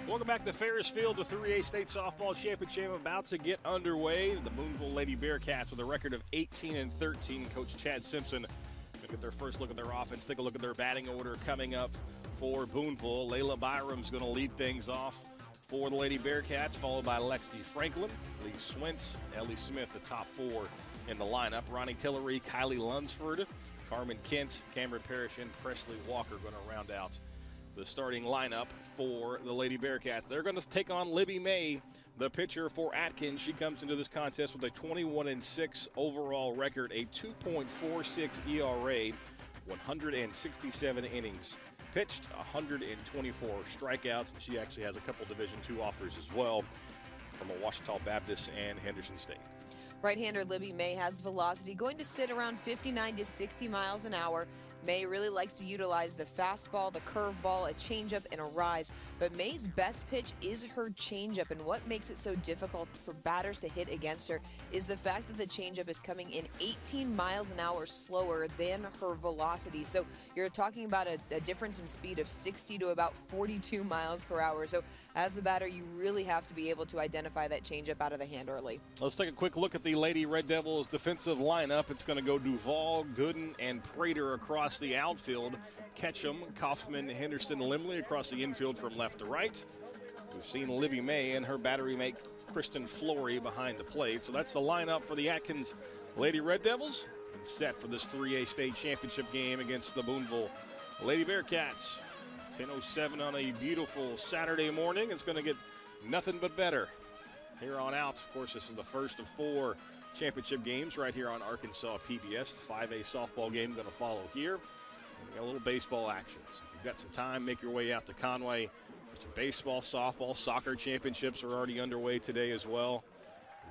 Welcome back to Ferris Field, the 3A State Softball Championship about to get underway. The Booneville Lady Bearcats with a record of 18-13. Coach Chad Simpson going to get their first look at their offense, take a look at their batting order coming up for Booneville. Layla Byram's going to lead things off for the Lady Bearcats, followed by Lexi Franklin, Lee Swintz, Ellie Smith, the top four in the lineup. Ronnie Tillery, Kylie Lunsford, Carmen Kent, Cameron Parrish, and Presley Walker going to round out the starting lineup for the Lady Bearcats. They're going to take on Libby May, the pitcher for Atkins. She comes into this contest with a 21-6 overall record, a 2.46 ERA, 167 innings pitched, 124 strikeouts. She actually has a couple Division II offers as well from Ouachita Baptist and Henderson State. Right-hander Libby May has velocity going to sit around 59 to 60 miles an hour. May really likes to utilize the fastball, the curveball, a changeup, and a rise. But May's best pitch is her changeup, and what makes it so difficult for batters to hit against her is the fact that the changeup is coming in 18 miles an hour slower than her velocity. So you're talking about a difference in speed of 60 to about 42 miles per hour. So as a batter, you really have to be able to identify that changeup out of the hand early. Let's take a quick look at the Lady Red Devils defensive lineup. It's going to go Duvall, Gooden, and Prater across the outfield. Ketchum, Kaufman, Henderson, Limley across the infield from left to right. We've seen Libby May and her battery mate Kristen Flory behind the plate. So that's the lineup for the Atkins Lady Red Devils. And set for this 3A state championship game against the Booneville Lady Bearcats. 10:07 on a beautiful Saturday morning. It's going to get nothing but better here on out. Of course, this is the first of 4 championship games right here on Arkansas PBS. The 5A softball game going to follow here. And we got a little baseball action. So if you've got some time, make your way out to Conway for some baseball, softball, soccer championships are already underway today as well.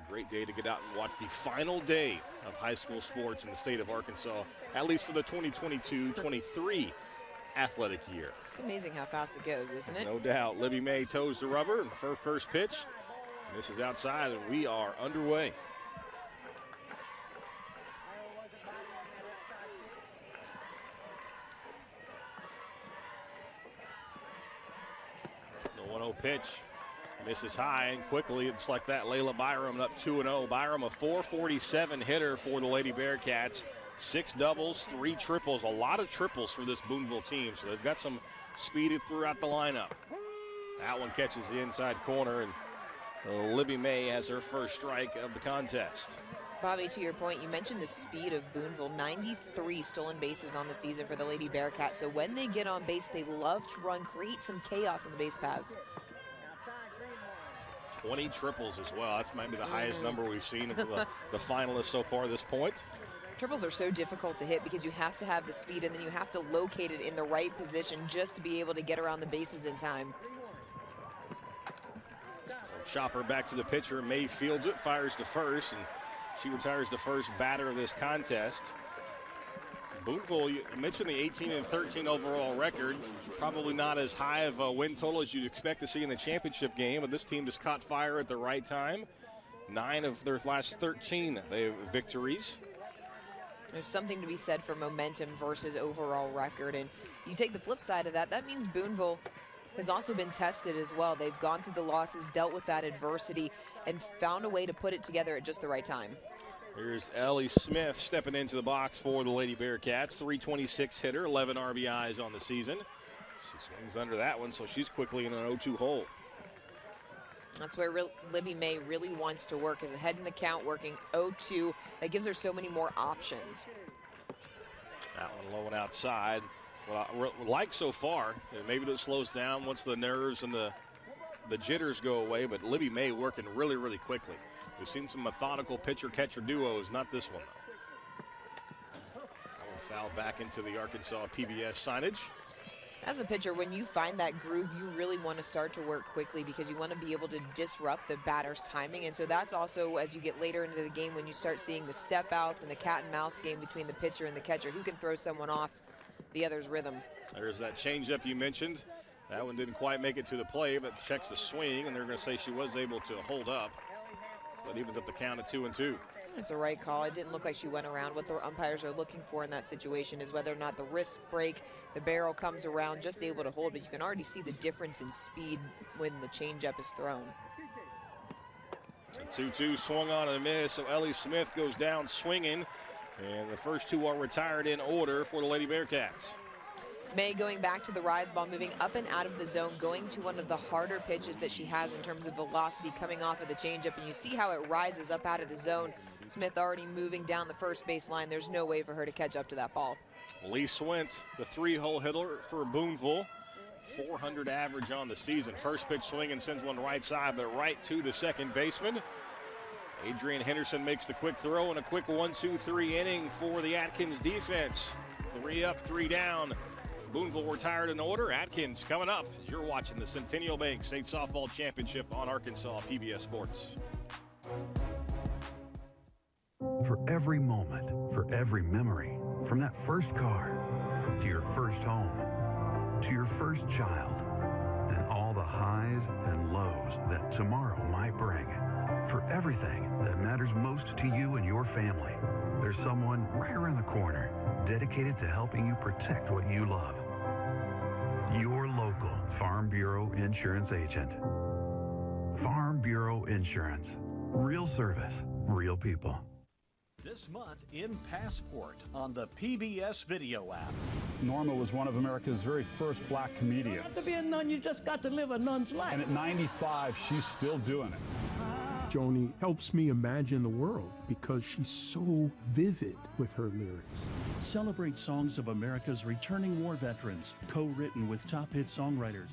A great day to get out and watch the final day of high school sports in the state of Arkansas, at least for the 2022-23 athletic year. It's amazing how fast it goes, isn't it? No doubt. Libby May toes the rubber for her first pitch. This is outside, and we are underway. The 1-0 pitch misses high, and quickly, it's like that. Layla Byram up 2-0. Byram, a .447 hitter for the Lady Bearcats. 6 doubles, 3 triples, a lot of triples for this Booneville team. So they've got some speed throughout the lineup. That one catches the inside corner, and Libby May has her first strike of the contest. Bobby, to your point, you mentioned the speed of Booneville. 93 stolen bases on the season for the Lady Bearcats. So when they get on base, they love to run, create some chaos on the base paths. 20 triples as well. That's maybe the highest number we've seen of the finalists so far at this point. Triples are so difficult to hit because you have to have the speed and then you have to locate it in the right position just to be able to get around the bases in time. Chopper back to the pitcher. May fields it, fires to first, and she retires the first batter of this contest. Booneville, you mentioned the 18-13 overall record. Probably not as high of a win total as you'd expect to see in the championship game, but this team just caught fire at the right time. 9 of their last 13 they have victories. There's something to be said for momentum versus overall record. And you take the flip side of that, that means Booneville has also been tested as well. They've gone through the losses, dealt with that adversity, and found a way to put it together at just the right time. Here's Ellie Smith stepping into the box for the Lady Bearcats. .326 hitter, 11 RBIs on the season. She swings under that one, so she's quickly in an 0-2 hole. That's where Libby May really wants to work, is ahead in the count, working 0-2. That gives her so many more options. That one low and outside. What I like so far, maybe it slows down once the nerves and the jitters go away, but Libby May working really, really quickly. We've seen some methodical pitcher-catcher duos, not this one, though. That one fouled back into the Arkansas PBS signage. As a pitcher, when you find that groove, you really want to start to work quickly because you want to be able to disrupt the batter's timing. And so that's also, as you get later into the game, when you start seeing the step outs and the cat and mouse game between the pitcher and the catcher, who can throw someone off the other's rhythm. There's that changeup you mentioned. That one didn't quite make it to the play, but checks the swing, and they're going to say she was able to hold up. So that evens up the count at 2-2. It's the right call. It didn't look like she went around. What the umpires are looking for in that situation is whether or not the wrist break, the barrel comes around, just able to hold, but you can already see the difference in speed when the changeup is thrown. 2-2 swung on and a miss, so Ellie Smith goes down swinging, and the first two are retired in order for the Lady Bearcats. May going back to the rise ball, moving up and out of the zone, going to one of the harder pitches that she has in terms of velocity coming off of the changeup, and you see how it rises up out of the zone. Smith already moving down the first base line. There's no way for her to catch up to that ball. Lee Swint, the three-hole hitter for Booneville. 400 average on the season. First pitch swing and sends one right side, but right to the second baseman. Adrian Henderson makes the quick throw, and a quick 1-2-3 inning for the Atkins defense. 3 up, 3 down. Booneville retired in order. Atkins coming up. You're watching the Centennial Bank State Softball Championship on Arkansas PBS Sports. For every moment, for every memory, from that first car to your first home to your first child, and all the highs and lows that tomorrow might bring. For everything that matters most to you and your family, there's someone right around the corner dedicated to helping you protect what you love. Your local Farm Bureau Insurance agent. Farm Bureau Insurance. Real service, real people. This month in Passport on the PBS video app. Norma was one of America's very first black comedians. To be a nun, you just got to live a nun's life. And at 95, she's still doing it. Joni helps me imagine the world because she's so vivid with her lyrics. Celebrate songs of America's returning war veterans, co-written with top hit songwriters.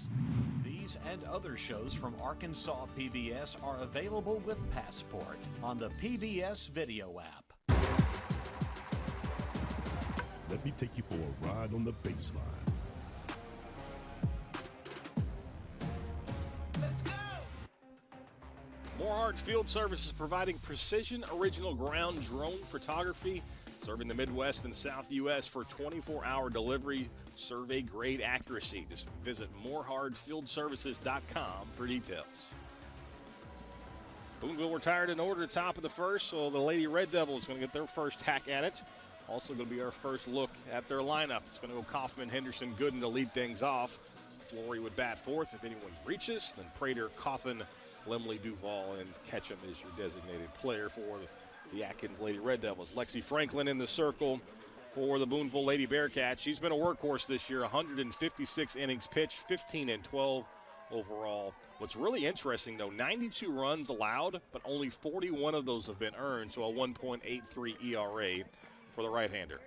These and other shows from Arkansas PBS are available with Passport on the PBS video app. Let me take you for a ride on the baseline. Moorhardt Field Services providing precision original ground drone photography, serving the Midwest and South U.S. for 24-hour delivery, survey grade accuracy. Just visit moorhardfieldservices.com for details. Booneville retired in order, top of the first, so the Lady Red Devils going to get their first hack at it. Also going to be our first look at their lineup. It's going to go Kaufman, Henderson, Gooden to lead things off. Flory would bat fourth. If anyone reaches, then Prater, Coffin, Lemley, Duval, and Ketchum is your designated player for the Atkins Lady Red Devils. Lexi Franklin in the circle for the Booneville Lady Bearcats. She's been a workhorse this year, 156 innings pitched, 15 and 12 overall. What's really interesting, though, 92 runs allowed, but only 41 of those have been earned, so a 1.83 ERA for the right-hander.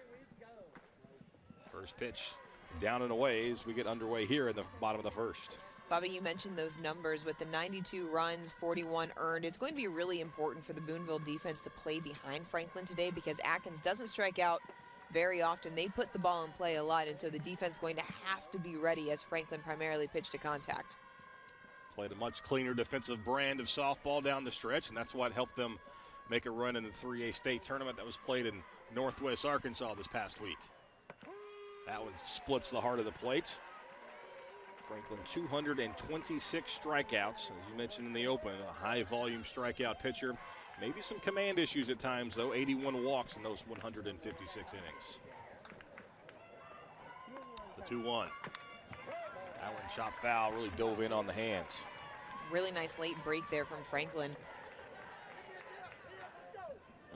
First pitch down and away as we get underway here in the bottom of the first. Bobby, you mentioned those numbers with the 92 runs, 41 earned. It's going to be really important for the Booneville defense to play behind Franklin today because Atkins doesn't strike out very often. They put the ball in play a lot, and so the defense is going to have to be ready as Franklin primarily pitched to contact. Played a much cleaner defensive brand of softball down the stretch, and that's what helped them make a run in the 3A state tournament that was played in Northwest Arkansas this past week. That one splits the heart of the plate. Franklin, 226 strikeouts, as you mentioned in the open, a high-volume strikeout pitcher. Maybe some command issues at times, though. 81 walks in those 156 innings. The 2-1. That one chopped foul, really dove in on the hands. Really nice late break there from Franklin.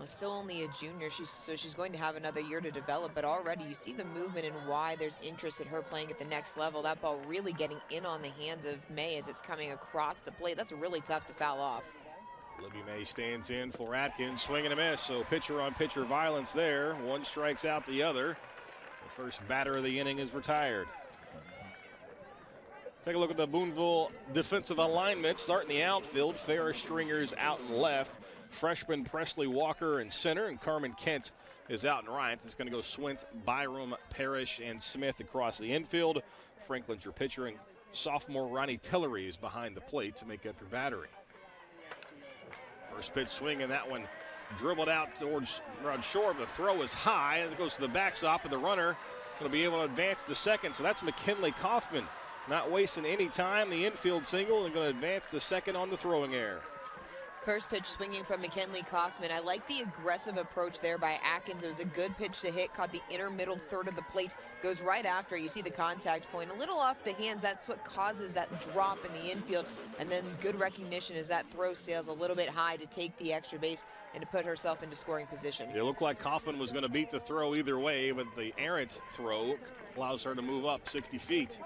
Still only a junior, so she's going to have another year to develop, but already you see the movement and why there's interest in her playing at the next level. That ball really getting in on the hands of May as it's coming across the plate. That's really tough to foul off. Libby May stands in for Atkins, swing and a miss, so pitcher-on-pitcher violence there. One strikes out the other. The first batter of the inning is retired. Take a look at the Booneville defensive alignment. Starting the outfield, Ferris Stringer's out and left. Freshman Presley Walker in center, and Carmen Kent is out and right. It's going to go Swint, Byram, Parrish, and Smith across the infield. Franklin's your pitcher, and sophomore Ronnie Tillery is behind the plate to make up your battery. First pitch swing, and that one dribbled out towards around short. The throw is high, and it goes to the backstop, and the runner going to be able to advance to second. So that's McKinley Kaufman, not wasting any time. The infield single, and going to advance to second on the throwing error. First pitch swinging from McKinley Kaufman. I like the aggressive approach there by Atkins. It was a good pitch to hit, caught the inner middle third of the plate, goes right after. You see the contact point a little off the hands. That's what causes that drop in the infield. And then good recognition as that throw sails a little bit high to take the extra base and to put herself into scoring position. It looked like Kaufman was going to beat the throw either way, but the errant throw allows her to move up 60 feet.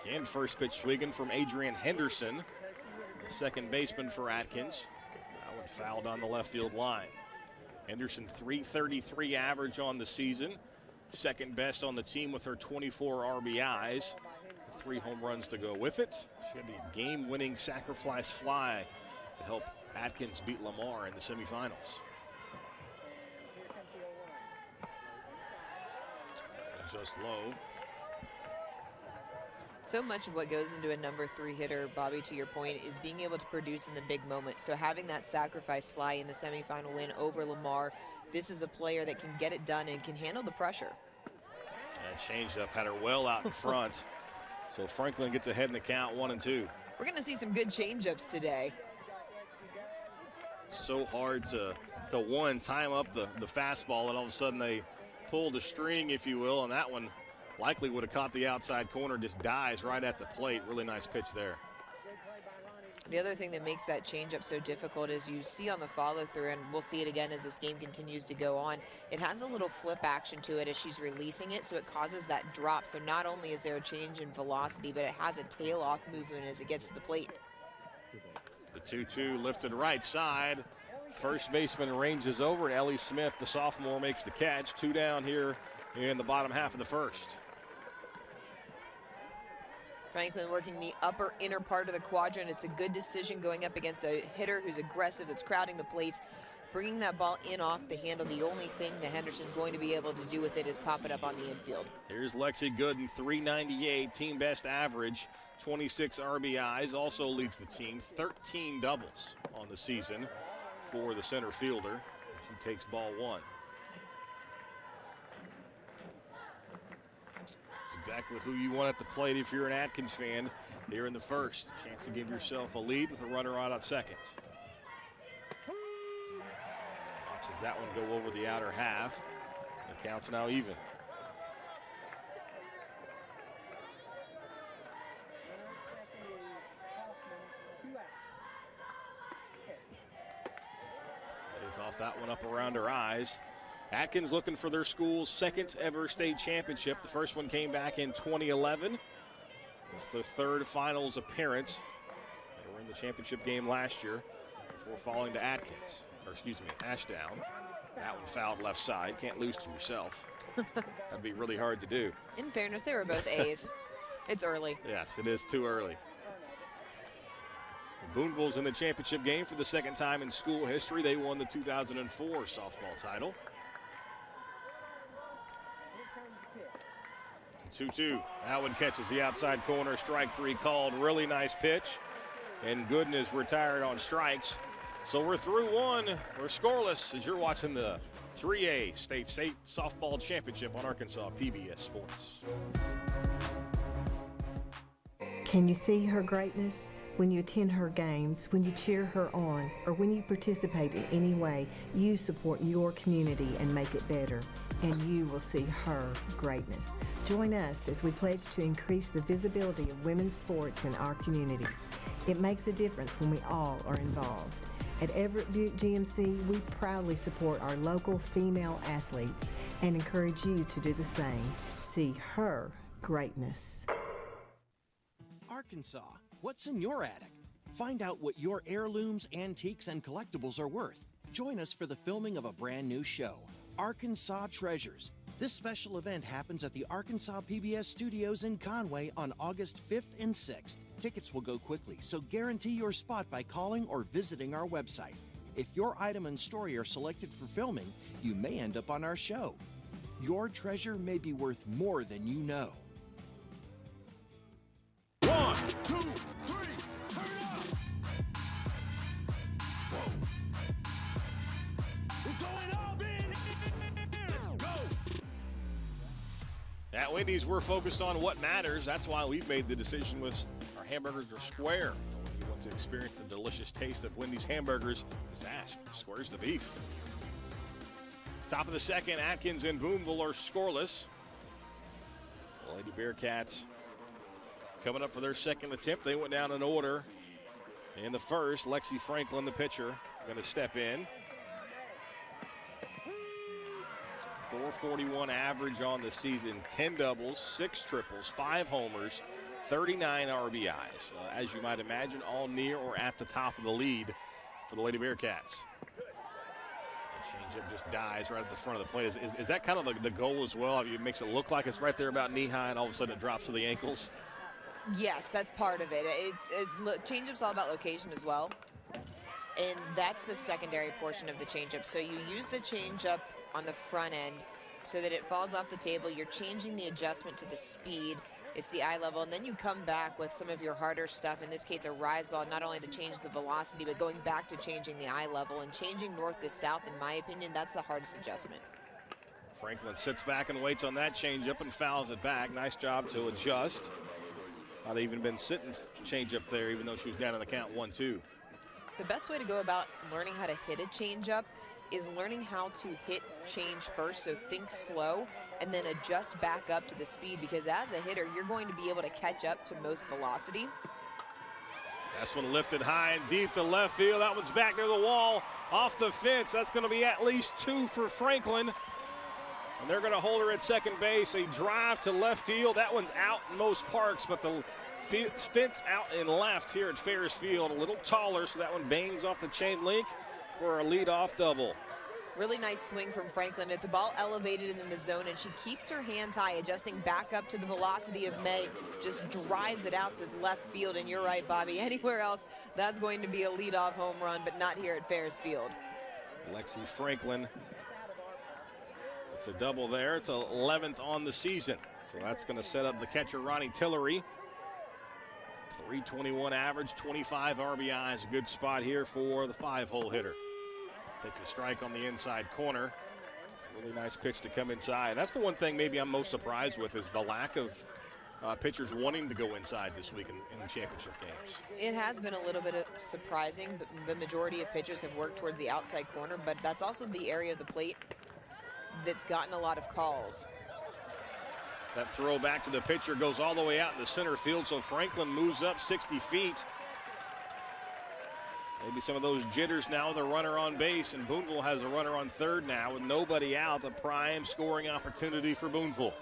Again, first pitch swinging from Adrian Henderson, the second baseman for Atkins. That one fouled on the left field line. Henderson, .333 average on the season, second best on the team with her 24 RBIs. 3 home runs to go with it. She had the game-winning sacrifice fly to help Atkins beat Lamar in the semifinals. Just low. So much of what goes into a number 3 hitter, Bobby, to your point, is being able to produce in the big moment. So having that sacrifice fly in the semifinal win over Lamar, this is a player that can get it done and can handle the pressure. And changeup had her well out in front. So Franklin gets ahead in the count, 1-2. We're going to see some good changeups today. So hard to one, time up the fastball, and all of a sudden they pull the string, if you will, and that one likely would have caught the outside corner, just dies right at the plate. Really nice pitch there. The other thing that makes that changeup so difficult is you see on the follow-through, and we'll see it again as this game continues to go on, it has a little flip action to it as she's releasing it, so it causes that drop. So not only is there a change in velocity, but it has a tail-off movement as it gets to the plate. The 2-2 lifted right side. First baseman ranges over, and Ellie Smith, the sophomore, makes the catch. 2 down here in the bottom half of the first. Franklin working the upper inner part of the quadrant. It's a good decision going up against a hitter who's aggressive, that's crowding the plates, bringing that ball in off the handle. The only thing that Henderson's going to be able to do with it is pop it up on the infield. Here's Lexi Gooden, .398, team best average, 26 RBIs, also leads the team, 13 doubles on the season for the center fielder. She takes ball 1. Exactly who you want at the plate if you're an Atkins fan here in the first. Chance to give yourself a lead with a runner out at second. Watches that one go over the outer half. The count's now even. Lays off that one up around her eyes. Atkins looking for their school's second ever state championship. The first one came back in 2011. It's their third finals appearance. They were in the championship game last year before falling to Ashdown. That one fouled left side. Can't lose to yourself. That'd be really hard to do. In fairness, they were both A's. It's early. Yes, it is too early. Booneville's in the championship game for the second time in school history. They won the 2004 softball title. 2-2. That one catches the outside corner. Strike 3 called. Really nice pitch. And Gooden is retired on strikes. So we're through 1. We're scoreless as you're watching the 3A State Softball Championship on Arkansas PBS Sports. Can you see her greatness? When you attend her games, when you cheer her on, or when you participate in any way, you support your community and make it better, and you will see her greatness. Join us as we pledge to increase the visibility of women's sports in our communities. It makes a difference when we all are involved. At Everett Buick GMC, we proudly support our local female athletes and encourage you to do the same. See her greatness. Arkansas. What's in your attic? Find out what your heirlooms, antiques, and collectibles are worth. Join us for the filming of a brand new show, Arkansas Treasures. This special event happens at the Arkansas PBS Studios in Conway on August 5th and 6th. Tickets will go quickly, so guarantee your spot by calling or visiting our website. If your item and story are selected for filming, you may end up on our show. Your treasure may be worth more than you know. 1, 2, 3, turn up! Whoa. What's going on, man? Let's go! At Wendy's, we're focused on what matters. That's why we've made the decision with our hamburgers are square. When you want to experience the delicious taste of Wendy's hamburgers, just ask, where's the beef? Top of the second, Atkins and Booneville are scoreless. The Lady Bearcats coming up for their second attempt. They went down in order. In the first, Lexi Franklin, the pitcher, going to step in. 441 average on the season, 10 doubles, 6 triples, 5 homers, 39 RBIs. As you might imagine, all near or at the top of the lead for the Lady Bearcats. Changeup just dies right at the front of the plate. Is that kind of the goal as well? It makes it look like it's right there about knee high, and all of a sudden it drops to the ankles. Yes, that's part of it. Changeup's all about location as well, and that's the secondary portion of the changeup. So you use the changeup on the front end so that it falls off the table. You're changing the adjustment to the speed. It's the eye level, and then you come back with some of your harder stuff, in this case a rise ball, not only to change the velocity, but going back to changing the eye level and changing north to south. In my opinion, that's the hardest adjustment. Franklin sits back and waits on that changeup and fouls it back. Nice job to adjust. Not even been sitting changeup there, even though she was down in the count 1-2. The best way to go about learning how to hit a changeup is learning how to hit change first, so think slow and then adjust back up to the speed, because as a hitter you're going to be able to catch up to most velocity. That's one lifted high and deep to left field. That one's back near the wall, off the fence. That's going to be at least 2 for Franklin, and they're going to hold her at second base. A drive to left field. That one's out in most parks, but the fence out in left here at Ferris Field, a little taller, so that one bangs off the chain link for a leadoff double. Really nice swing from Franklin. It's a ball elevated in the zone, and she keeps her hands high, adjusting back up to the velocity of May, just drives it out to the left field. And you're right, Bobby, anywhere else that's going to be a leadoff home run, but not here at Ferris Field. Lexi Franklin, it's a double there. It's 11th on the season, so that's going to set up the catcher Ronnie Tillery. 321 average, 25 RBIs. A good spot here for the 5-hole hitter. Takes a strike on the inside corner. Really nice pitch to come inside. That's the one thing maybe I'm most surprised with, is the lack of pitchers wanting to go inside this week in the championship games. It has been a little bit surprising, but the majority of pitchers have worked towards the outside corner, but that's also the area of the plate that's gotten a lot of calls. That throw back to the pitcher goes all the way out into center field, so Franklin moves up 60 feet. Maybe some of those jitters now with a runner on base, and Booneville has a runner on third now with nobody out. A prime scoring opportunity for Booneville.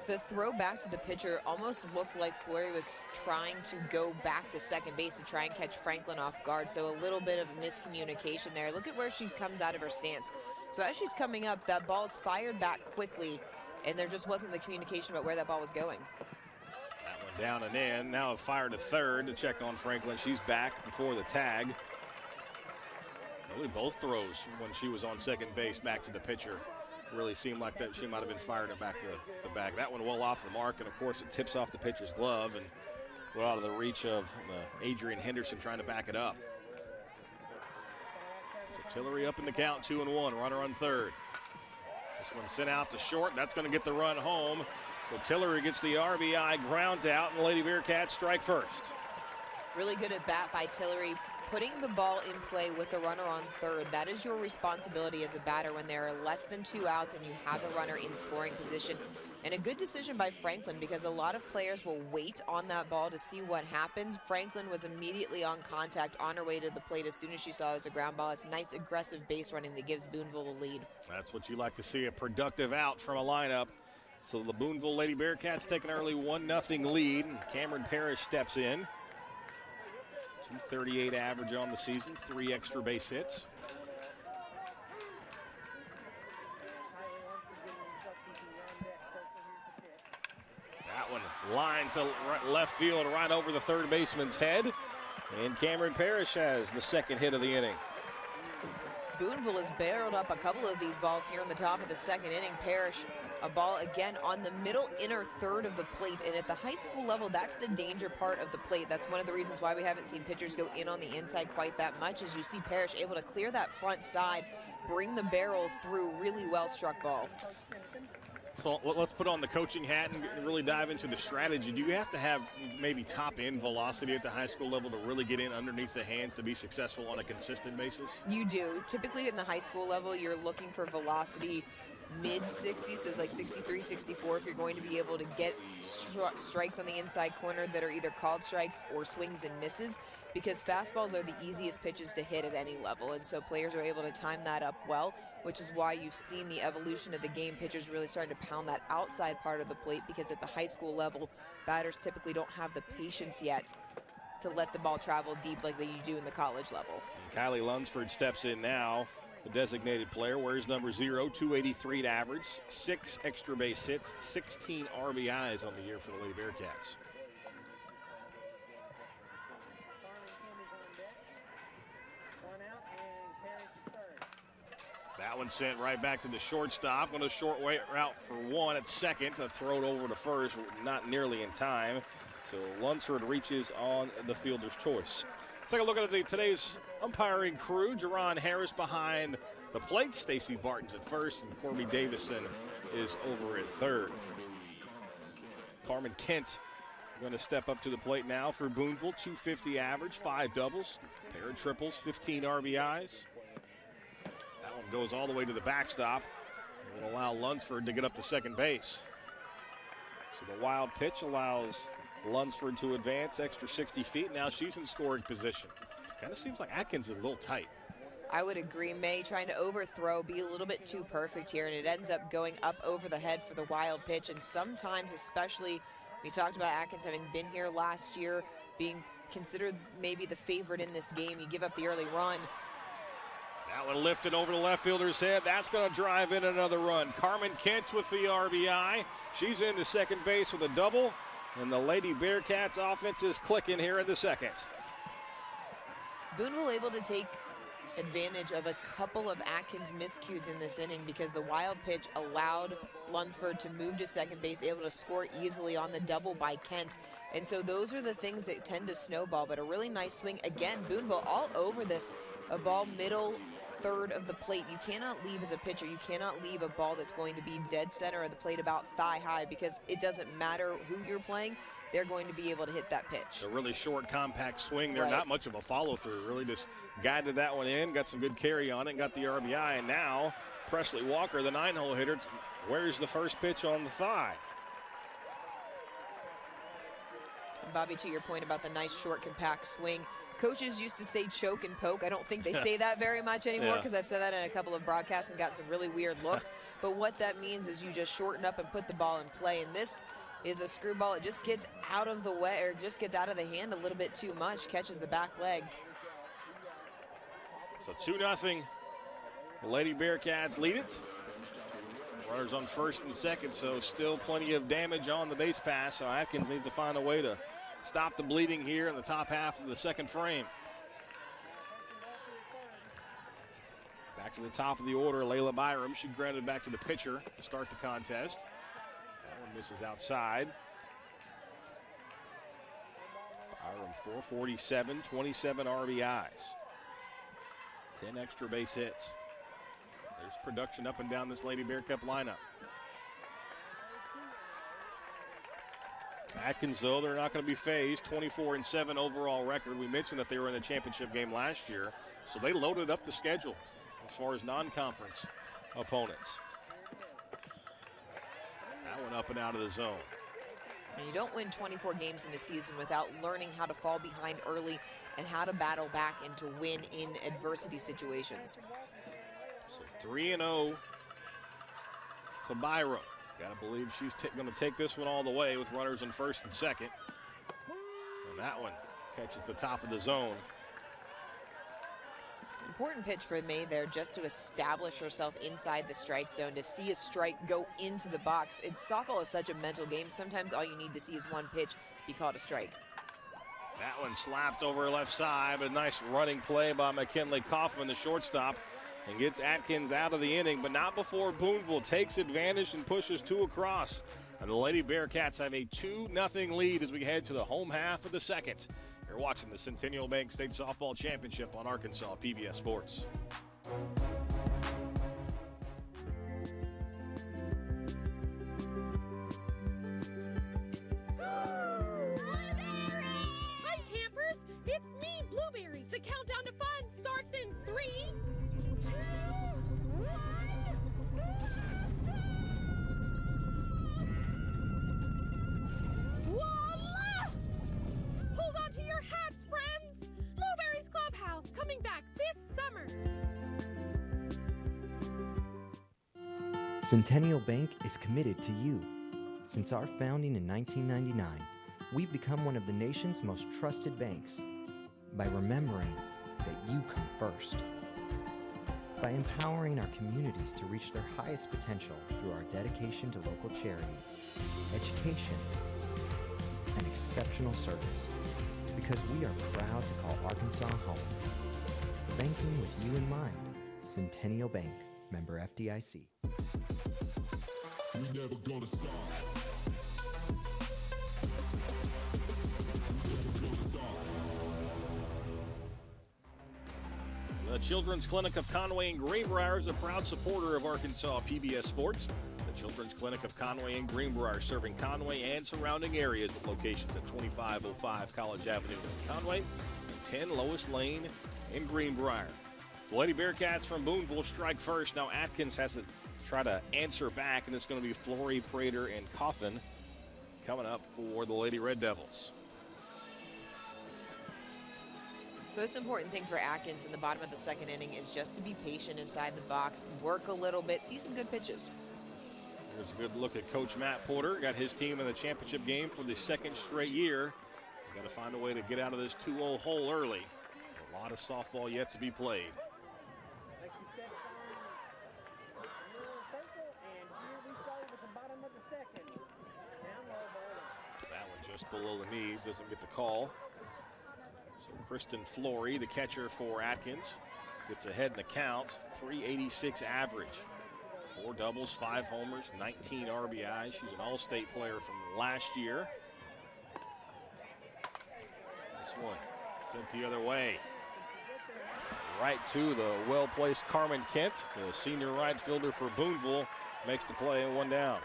The throw back to the pitcher almost looked like Fleury was trying to go back to second base to try and catch Franklin off guard, so a little bit of miscommunication there. Look at where she comes out of her stance. So as she's coming up, that ball's fired back quickly, and there just wasn't the communication about where that ball was going. That one down and in. Now a fire to third to check on Franklin. She's back before the tag. Really both throws when she was on second base back to the pitcher really seemed like that she might have been firing it back to the bag. That one well off the mark, and of course it tips off the pitcher's glove and well out of the reach of Adrian Henderson trying to back it up. So Tillery up in the count, 2-1, runner on third. This one sent out to short. That's going to get the run home. So Tillery gets the RBI ground out, and the Lady Bearcats strike first. Really good at bat by Tillery, putting the ball in play with the runner on third. That is your responsibility as a batter when there are less than 2 outs and you have a runner in scoring position. And a good decision by Franklin, because a lot of players will wait on that ball to see what happens. Franklin was immediately on contact on her way to the plate as soon as she saw it was a ground ball. It's nice aggressive base running that gives Booneville the lead. That's what you like to see, a productive out from a lineup. So the Booneville Lady Bearcats take an early 1-0 lead. Cameron Parrish steps in. 238 average on the season, 3 extra base hits. That one lines to left field right over the third baseman's head. And Cameron Parrish has the second hit of the inning. Booneville has barreled up a couple of these balls here in the top of the second inning. Parrish, a ball again on the middle inner third of the plate, and at the high school level, that's the danger part of the plate. That's one of the reasons why we haven't seen pitchers go in on the inside quite that much, as you see Parrish able to clear that front side, bring the barrel through. Really well struck ball. So let's put on the coaching hat and really dive into the strategy. Do you have to have maybe top-end velocity at the high school level to really get in underneath the hands to be successful on a consistent basis? You do. Typically in the high school level, you're looking for velocity mid-60s, so it's like 63, 64 if you're going to be able to get strikes on the inside corner that are either called strikes or swings and misses, because fastballs are the easiest pitches to hit at any level, and so players are able to time that up well, which is why you've seen the evolution of the game. Pitchers really starting to pound that outside part of the plate, because at the high school level, batters typically don't have the patience yet to let the ball travel deep like you do in the college level. And Kylie Lunsford steps in now. The designated player wears number 0, 283 to average, 6 extra base hits, 16 RBIs on the year for the Lady Bearcats. That one sent right back to the shortstop. On a short way route for one at second. To throw it over to first, not nearly in time. So Lunsford reaches on the fielder's choice. Let's take a look at today's umpiring crew. Jerron Harris behind the plate. Stacy Barton's at first, and Corby Davison is over at third. Carmen Kent going to step up to the plate now for Booneville. 250 average, 5 doubles, pair of triples, 15 RBIs. That one goes all the way to the backstop. It will allow Lunsford to get up to second base. So the wild pitch allows Lunsford to advance extra 60 feet. Now she's in scoring position. Kind of seems like Atkins is a little tight. I would agree. May trying to overthrow, be a little bit too perfect here, and it ends up going up over the head for the wild pitch. And sometimes, especially, we talked about Atkins having been here last year, being considered maybe the favorite in this game. You give up the early run. That one lifted over the left fielder's head. That's going to drive in another run. Carmen Kent with the RBI. She's into second base with a double. And the Lady Bearcats offense is clicking here in the second. Booneville able to take advantage of a couple of Atkins miscues in this inning, because the wild pitch allowed Lunsford to move to second base, able to score easily on the double by Kent. And so those are the things that tend to snowball, but a really nice swing. Again, Booneville all over this, a ball middle third of the plate. You cannot leave as a pitcher. You cannot leave a ball that's going to be dead center of the plate about thigh high, because it doesn't matter who you're playing. They're going to be able to hit that pitch. A really short, compact swing there. Right. Not much of a follow-through. Really just guided that one in, got some good carry on it, and got the RBI. And now Presley Walker, the 9-hole hitter, wears the first pitch on the thigh. And Bobby, to your point about the nice, short, compact swing, coaches used to say choke and poke. I don't think they say that very much anymore, because I've said that in a couple of broadcasts and got some really weird looks. But what that means is you just shorten up and put the ball in play. And this is a screwball. It just gets out of the way, or just gets out of the hand a little bit too much, catches the back leg. So 2-0. The Lady Bearcats lead it. Runners on first and second, so still plenty of damage on the base pass. So Atkins needs to find a way to stop the bleeding here in the top half of the second frame. Back to the top of the order, Layla Byram. She grounded back to the pitcher to start the contest. That one misses outside. Byram 447, 27 RBIs. 10 extra base hits. There's production up and down this Lady Bear Cup lineup. Atkins, though, they're not going to be phased. 24-7 overall record. We mentioned that they were in the championship game last year, so they loaded up the schedule as far as non-conference opponents. That one up and out of the zone. And you don't win 24 games in a season without learning how to fall behind early and how to battle back and to win in adversity situations. So 3-0 to Byram. Got to believe she's going to take this one all the way with runners on first and second. And that one catches the top of the zone. Important pitch for May there, just to establish herself inside the strike zone, to see a strike go into the box. Softball is such a mental game. Sometimes all you need to see is one pitch be called a strike. That one slapped over her left side, but a nice running play by McKinley Kaufman, the shortstop, and gets Atkins out of the inning, but not before Booneville takes advantage and pushes 2 across. And the Lady Bearcats have a 2-0 lead as we head to the home half of the second. You're watching the Centennial Bank State Softball Championship on Arkansas PBS Sports. 3, 2, 1. Voila! Hold on to your hats, friends! Blueberry's Clubhouse coming back this summer. Centennial Bank is committed to you. Since our founding in 1999, we've become one of the nation's most trusted banks by remembering that you come first, by empowering our communities to reach their highest potential through our dedication to local charity, education, and exceptional service, because we are proud to call Arkansas home. Banking with you in mind, Centennial Bank, member FDIC. We never gonna stop. The Children's Clinic of Conway and Greenbrier is a proud supporter of Arkansas PBS Sports. The Children's Clinic of Conway and Greenbrier, serving Conway and surrounding areas with locations at 2505 College Avenue in Conway and 10 Lois Lane in Greenbrier. The Lady Bearcats from Booneville strike first. Now Atkins has to try to answer back, and it's going to be Flory, Prater, and Coffin coming up for the Lady Red Devils. Most important thing for Atkins in the bottom of the second inning is just to be patient inside the box, work a little bit, see some good pitches. Here's a good look at Coach Matt Porter. Got his team in the championship game for the second straight year. Got to find a way to get out of this 2-0 hole early. A lot of softball yet to be played. That one just below the knees, doesn't get the call. Kristen Flory, the catcher for Atkins, gets ahead in the count. 386 average. 4 doubles, 5 homers, 19 RBIs. She's an all-state player from last year. This one sent the other way. Right to the well-placed Carmen Kent, the senior right fielder for Booneville, makes the play and 1 down.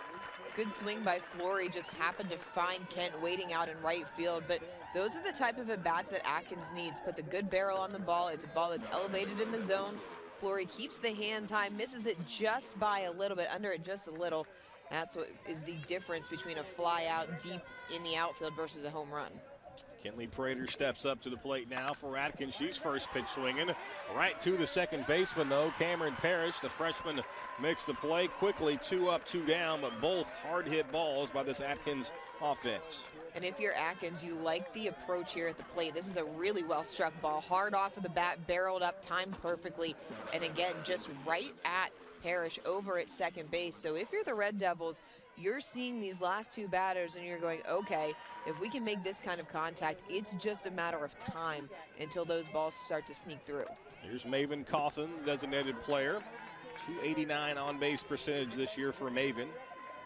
Good swing by Flory, just happened to find Kent waiting out in right field, but those are the type of at-bats that Atkins needs. Puts a good barrel on the ball. It's a ball that's elevated in the zone. Flory keeps the hands high, misses it just by a little bit, under it just a little. That's what is the difference between a fly out deep in the outfield versus a home run. Kenley Prater steps up to the plate now for Atkins. She's first pitch swinging. Right to the second baseman, though. Cameron Parrish, the freshman, makes the play quickly. 2 up, 2 down, but both hard-hit balls by this Atkins offense. And if you're Atkins, you like the approach here at the plate. This is a really well-struck ball. Hard off of the bat, barreled up, timed perfectly. And again, just right at Parrish over at second base. So if you're the Red Devils, you're seeing these last 2 batters and you're going, okay, if we can make this kind of contact, it's just a matter of time until those balls start to sneak through. Here's Maven Coffin, designated player. 289 on-base percentage this year for Maven.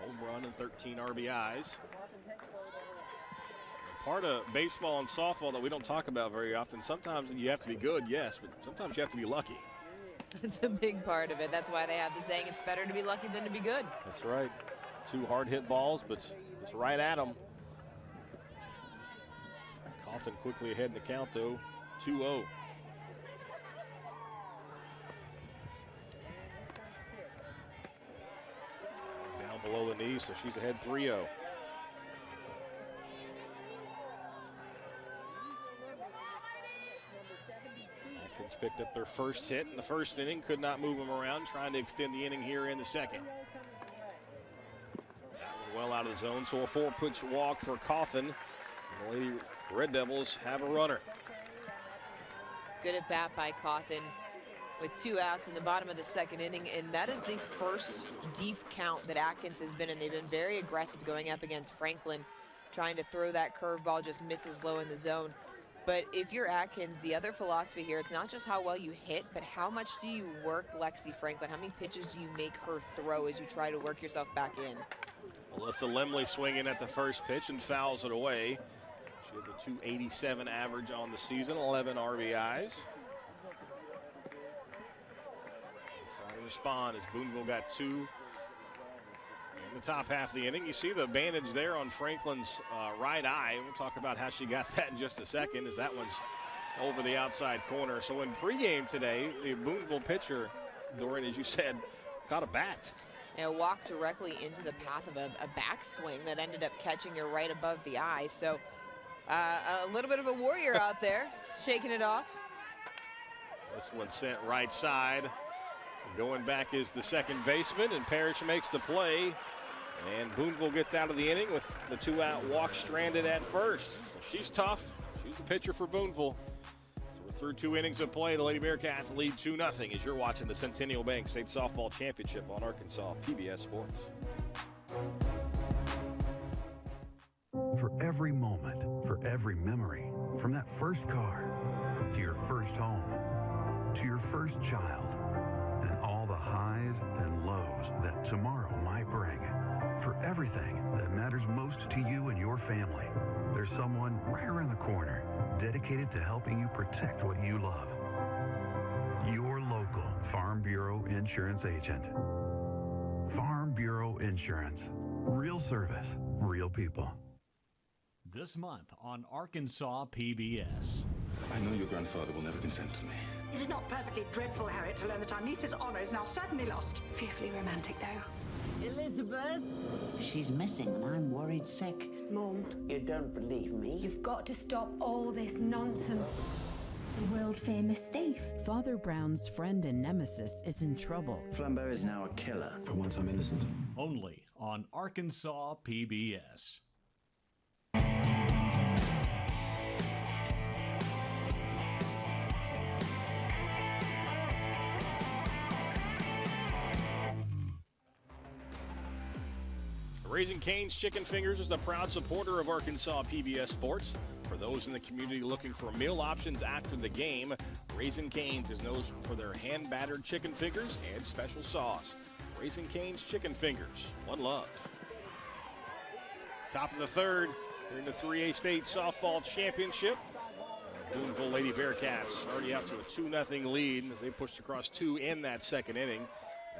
Home run and 13 RBIs. Part of baseball and softball that we don't talk about very often, sometimes you have to be good, yes, but sometimes you have to be lucky. It's a big part of it. That's why they have the saying, it's better to be lucky than to be good. That's right. 2 hard-hit balls, but it's right at them. Coffin quickly ahead in the count, though, 2-0. Down below the knee, so she's ahead 3-0. Atkins picked up their first hit in the first inning, could not move them around, trying to extend the inning here in the second. Well out of the zone, so a 4-pitch walk for Coffin. The Lady Red Devils have a runner. Good at bat by Coffin with 2 outs in the bottom of the second inning, and that is the first deep count that Atkins has been in. They've been very aggressive going up against Franklin, trying to throw that curveball, just misses low in the zone. But if you're Atkins, the other philosophy here, it's not just how well you hit, but how much do you work Lexi Franklin? How many pitches do you make her throw as you try to work yourself back in? Alyssa Lemley swinging at the first pitch and fouls it away. She has a 287 average on the season, 11 RBIs. Trying to respond as Booneville got 2 in the top half of the inning. You see the bandage there on Franklin's right eye. We'll talk about how she got that in just a second, as that one's over the outside corner. So in pregame today, the Booneville pitcher, Dorian, as you said, caught a bat. And walked directly into the path of a backswing that ended up catching her right above the eye. So a little bit of a warrior out there, shaking it off. This one sent right side. Going back is the second baseman, and Parrish makes the play. And Booneville gets out of the inning with the 2-out walk stranded at first. So she's tough. She's the pitcher for Booneville. So we're through 2 innings of play. The Lady Bearcats lead 2-0 as you're watching the Centennial Bank State Softball Championship on Arkansas PBS Sports. For every moment, for every memory, from that first car to your first home to your first child and all the highs and lows that tomorrow might bring. For everything that matters most to you and your family, there's someone right around the corner dedicated to helping you protect what you love. Your local Farm Bureau Insurance agent. Farm Bureau Insurance. Real service, real people. This month on Arkansas PBS. I know your grandfather will never consent to me. Is it not perfectly dreadful, Harriet, to learn that our niece's honour is now certainly lost? Fearfully romantic, though. Elizabeth? She's missing and I'm worried sick. Mom. You don't believe me? You've got to stop all this nonsense. The world-famous thief. Father Brown's friend and nemesis is in trouble. Flambeau is now a killer. For once I'm innocent. Only on Arkansas PBS. Raising Cane's Chicken Fingers is a proud supporter of Arkansas PBS Sports. For those in the community looking for meal options after the game, Raising Cane's is known for their hand-battered chicken fingers and special sauce. Raising Cane's Chicken Fingers. One love. Top of the third, here in the 3A State Softball Championship. Booneville Lady Bearcats already out to a 2-0 lead as they pushed across 2 in that second inning.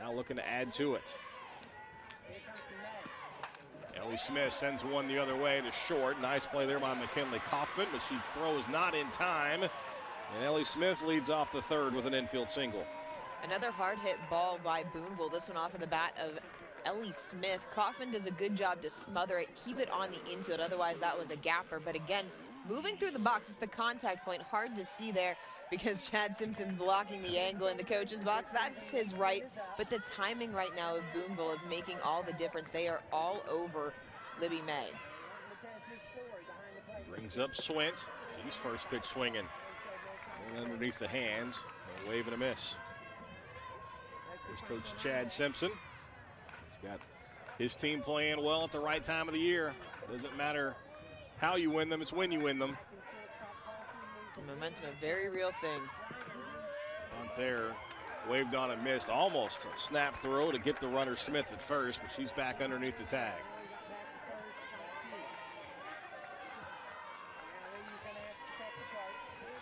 Now looking to add to it. Ellie Smith sends one the other way to short. Nice play there by McKinley Kaufman, but she throws not in time. And Ellie Smith leads off the third with an infield single. Another hard hit ball by Booneville. This one off of the bat of Ellie Smith. Kaufman does a good job to smother it, keep it on the infield. Otherwise, that was a gapper. But again, moving through the box, it's the contact point. Hard to see there because Chad Simpson's blocking the angle in the coach's box. That's his right. But the timing right now of Booneville is making all the difference. They are all over Libby May. Brings up Swint. She's first pitch swinging. And underneath the hands. A wave and a miss. Here's Coach Chad Simpson. He's got his team playing well at the right time of the year. Doesn't matter how you win them, it's when you win them. Momentum, a very real thing. Bunt there, waved on and missed. Almost a snap throw to get the runner Smith at first, but she's back underneath the tag.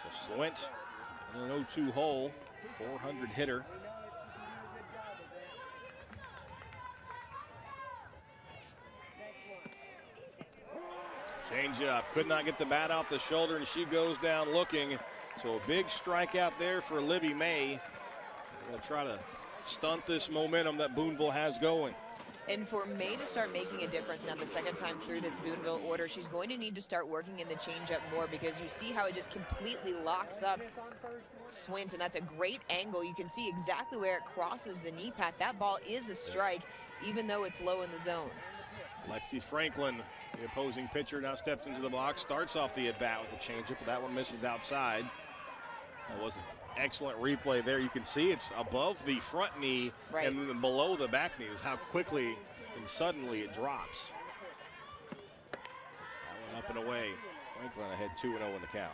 So Swint in an 0-2 hole, 400 hitter. Change up, could not get the bat off the shoulder, and she goes down looking. So a big strikeout there for Libby May. She's going to try to stunt this momentum that Booneville has going. And for May to start making a difference now the second time through this Booneville order, she's going to need to start working in the changeup more because you see how it just completely locks up Swint, and that's a great angle. You can see exactly where it crosses the knee pad. That ball is a strike, even though it's low in the zone. Lexi Franklin, the opposing pitcher, now steps into the box, starts off the at-bat with a changeup, but that one misses outside. That was an excellent replay there. You can see it's above the front knee, right, and then below the back knee is how quickly and suddenly it drops. That one up and away. Franklin ahead 2-0 in the count.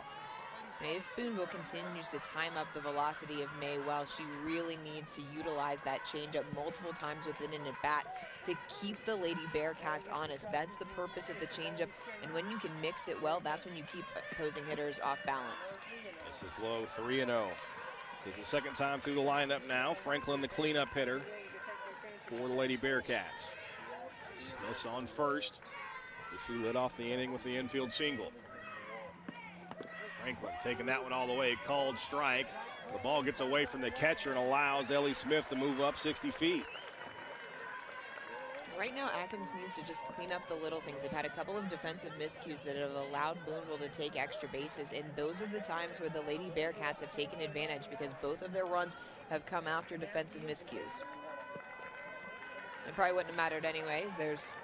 If Booneville continues to time up the velocity of May, well, she really needs to utilize that changeup multiple times within an at-bat to keep the Lady Bearcats honest. That's the purpose of the changeup, and when you can mix it well, that's when you keep opposing hitters off balance. This is low, 3-0. This is the second time through the lineup now. Franklin, the cleanup hitter for the Lady Bearcats. Smith's on first. She lit off the inning with the infield single. Franklin taking that one all the way, called strike. The ball gets away from the catcher and allows Ellie Smith to move up 60 feet. Right now, Atkins needs to just clean up the little things. They've had a couple of defensive miscues that have allowed Booneville to take extra bases, and those are the times where the Lady Bearcats have taken advantage because both of their runs have come after defensive miscues. It probably wouldn't have mattered anyways. There's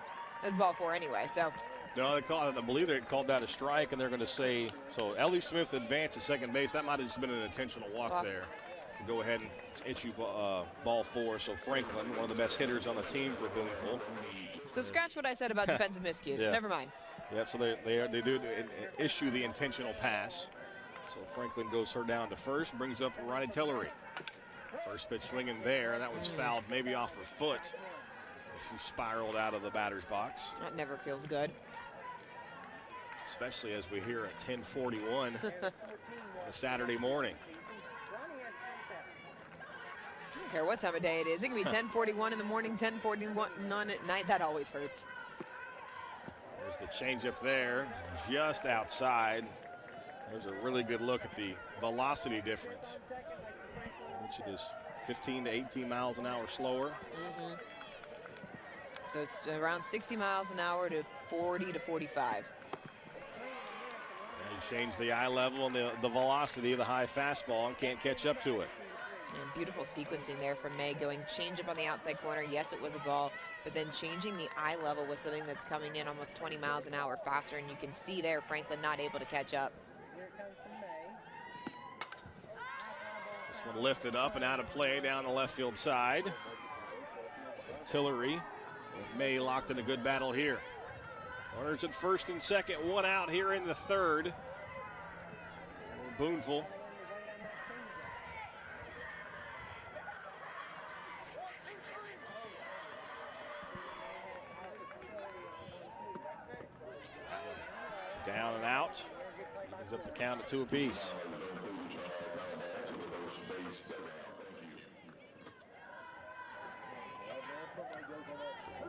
ball four anyway, so. No, I believe they called that a strike, and they're going to say, so Ellie Smith advanced to second base. That might have just been an intentional walk there. Go ahead and issue ball four. So Franklin, one of the best hitters on the team for Booneville. So scratch what I said about defensive miscues. Yeah. Never mind. Yep, so they do issue the intentional pass. So Franklin goes her down to first, brings up Ronnie Tillery. First pitch swinging there. That one's fouled maybe off her foot. She spiraled out of the batter's box. That never feels good. Especially as we hear at 10:41 on a Saturday morning. I don't care what time of day it is. It can be 10:41 in the morning, 10:41 at night. That always hurts. There's the changeup there, just outside. There's a really good look at the velocity difference, which it is 15 to 18 miles an hour slower. So it's around 60 miles an hour to 40 to 45. Now you change the eye level and the velocity of the high fastball and can't catch up to it. And beautiful sequencing there from May, going change up on the outside corner. Yes, it was a ball, but then changing the eye level with something that's coming in almost 20 miles an hour faster, and you can see there Franklin not able to catch up. This one lifted up and out of play down the left field side. So Tillery and May locked in a good battle here. Runners at first and second, one out here in the third. Booneville. Down and out. Evens up the count at 2 apiece.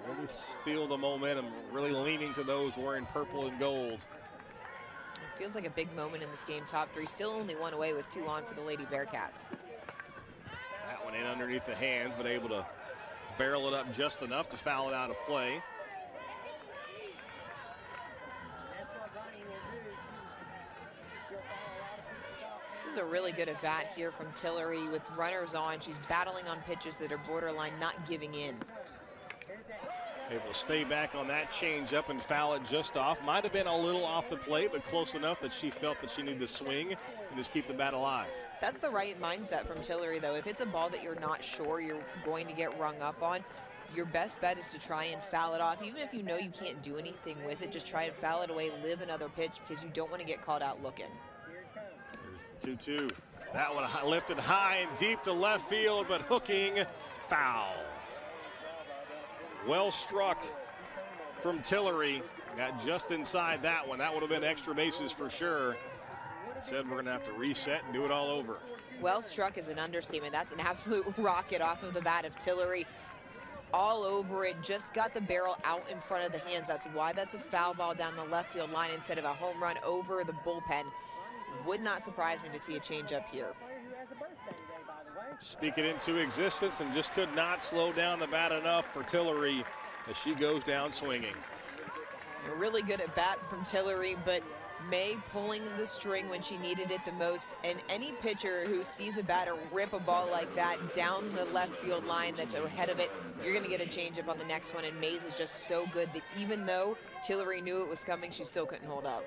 Really feel the momentum, really leaning to those wearing purple and gold. It feels like a big moment in this game. Top three, still only one away with 2 on for the Lady Bearcats. That one in underneath the hands, but able to barrel it up just enough to foul it out of play. This is a really good at bat here from Tillery with runners on. She's battling on pitches that are borderline not giving in. Able to stay back on that change up and foul it just off. Might have been a little off the plate, but close enough that she felt that she needed to swing and just keep the bat alive. That's the right mindset from Tillery, though. If it's a ball that you're not sure you're going to get rung up on, your best bet is to try and foul it off. Even if you know you can't do anything with it, just try and foul it away, live another pitch, because you don't want to get called out looking. There's the 2-2. That one lifted high and deep to left field, but hooking, foul. Well struck from Tillery. Got just inside that one. That would have been extra bases for sure. Instead, we're going to have to reset and do it all over. Well struck is an understatement. That's an absolute rocket off of the bat of Tillery. All over it, just got the barrel out in front of the hands. That's why that's a foul ball down the left field line instead of a home run over the bullpen. Would not surprise me to see a changeup here. Speak it into existence and just could not slow down the bat enough for Tillery as she goes down swinging. A really good at bat from Tillery, but May pulling the string when she needed it the most. And any pitcher who sees a batter rip a ball like that down the left field line that's ahead of it, you're going to get a changeup on the next one. And Mays is just so good that even though Tillery knew it was coming, she still couldn't hold up.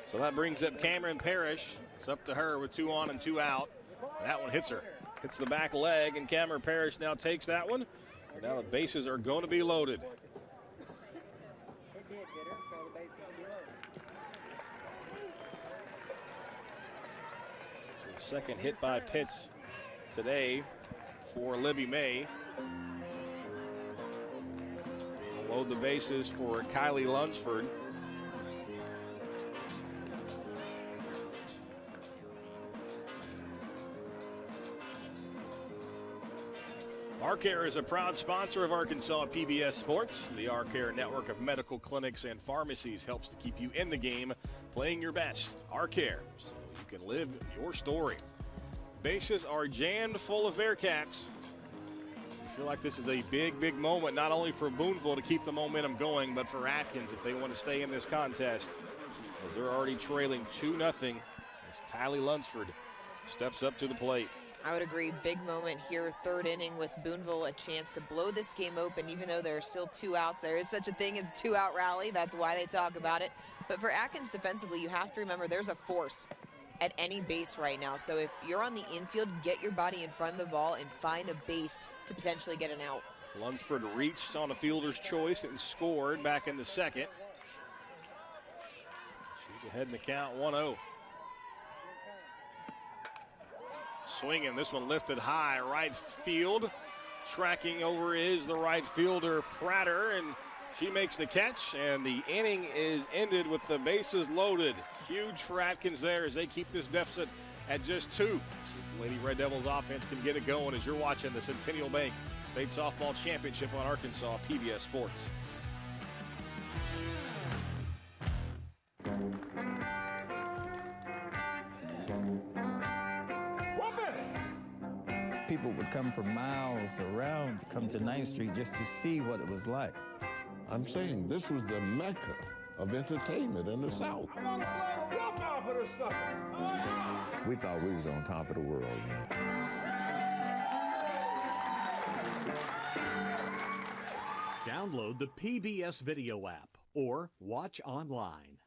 So that brings up Cameron Parrish. It's up to her with 2 on and 2 out. That one hits her. Hits the back leg, and Cameron Parrish now takes that one. And now the bases are going to be loaded. So second hit by pitch today for Libby May. We'll load the bases for Kylie Lunsford. ARCare is a proud sponsor of Arkansas PBS Sports. The ARCare network of medical clinics and pharmacies helps to keep you in the game, playing your best. ARCare, so you can live your story. Bases are jammed full of Bearcats. I feel like this is a big moment, not only for Booneville to keep the momentum going, but for Atkins if they want to stay in this contest, as they're already trailing 2-0 as Kylie Lunsford steps up to the plate. I would agree. Big moment here, third inning, with Booneville a chance to blow this game open, even though there are still 2 outs. There is such a thing as a 2-out rally. That's why they talk about it. But for Atkins defensively, you have to remember there's a force at any base right now. So if you're on the infield, get your body in front of the ball and find a base to potentially get an out. Lunsford reached on a fielder's choice and scored back in the second. She's ahead in the count, 1-0. Swinging, this one lifted high, right field. Tracking over is the right fielder, Prater, and she makes the catch, and the inning is ended with the bases loaded. Huge for Atkins there as they keep this deficit at just 2. See if the Lady Red Devils offense can get it going as you're watching the Centennial Bank State Softball Championship on Arkansas PBS Sports. People would come from miles around to come to 9th Street just to see what it was like. I'm saying this was the mecca of entertainment in the South. I'm gonna blow the roof off of this sucker. Oh, yeah. We thought we was on top of the world. Download the PBS video app or watch online.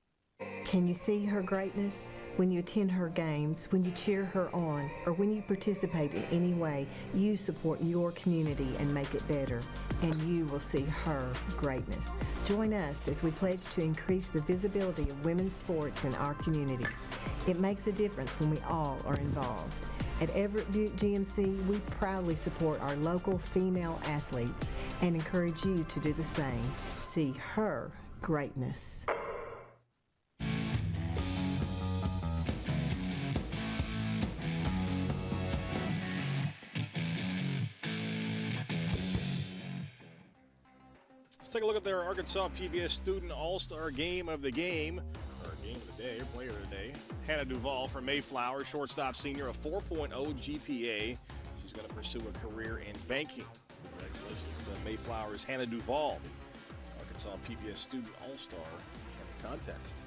Can you see her greatness? When you attend her games, when you cheer her on, or when you participate in any way, you support your community and make it better, and you will see her greatness. Join us as we pledge to increase the visibility of women's sports in our communities. It makes a difference when we all are involved. At Everett Buick GMC, we proudly support our local female athletes and encourage you to do the same. See her greatness. Take a look at their Arkansas PBS Student All-Star Game of the Game, or Game of the Day, or Player of the Day. Hannah Duvall from Mayflower, shortstop senior, a 4.0 GPA. She's going to pursue a career in banking. Congratulations to Mayflower's Hannah Duvall, Arkansas PBS Student All-Star at the contest.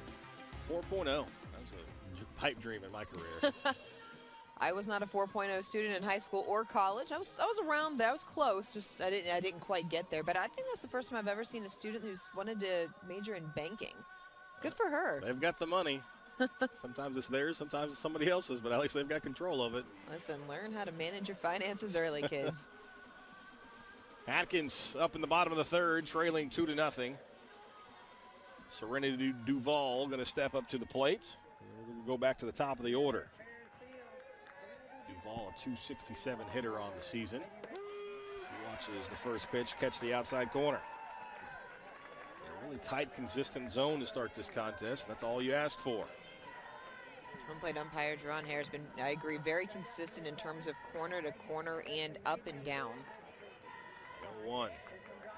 4.0. That was a pipe dream in my career. I was not a 4.0 student in high school or college. I was around there. I was close. Just I didn't quite get there. But I think that's the first time I've ever seen a student who's wanted to major in banking. Good for her. They've got the money. Sometimes it's theirs, sometimes it's somebody else's, but at least they've got control of it. Listen, learn how to manage your finances early, kids. Atkins up in the bottom of the third, trailing 2-0. Serenity Duvall going to step up to the plate. We'll go back to the top of the order. Duvall, a 267 hitter on the season. She watches the first pitch catch the outside corner. A really tight, consistent zone to start this contest. That's all you ask for. Home plate umpire Jerron Hare has been, I agree, very consistent in terms of corner to corner and up and down. 1-1.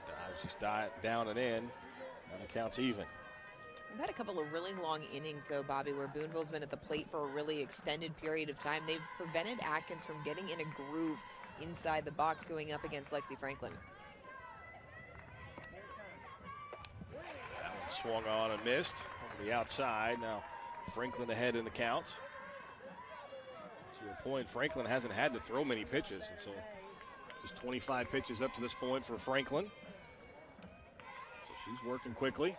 Dives just down and in. And the count's even. We've had a couple of really long innings, though, Bobby, where Booneville's been at the plate for a really extended period of time. They've prevented Atkins from getting in a groove inside the box going up against Lexi Franklin. That one swung on and missed over the outside. Now Franklin ahead in the count. To your point, Franklin hasn't had to throw many pitches, and so just 25 pitches up to this point for Franklin. So she's working quickly.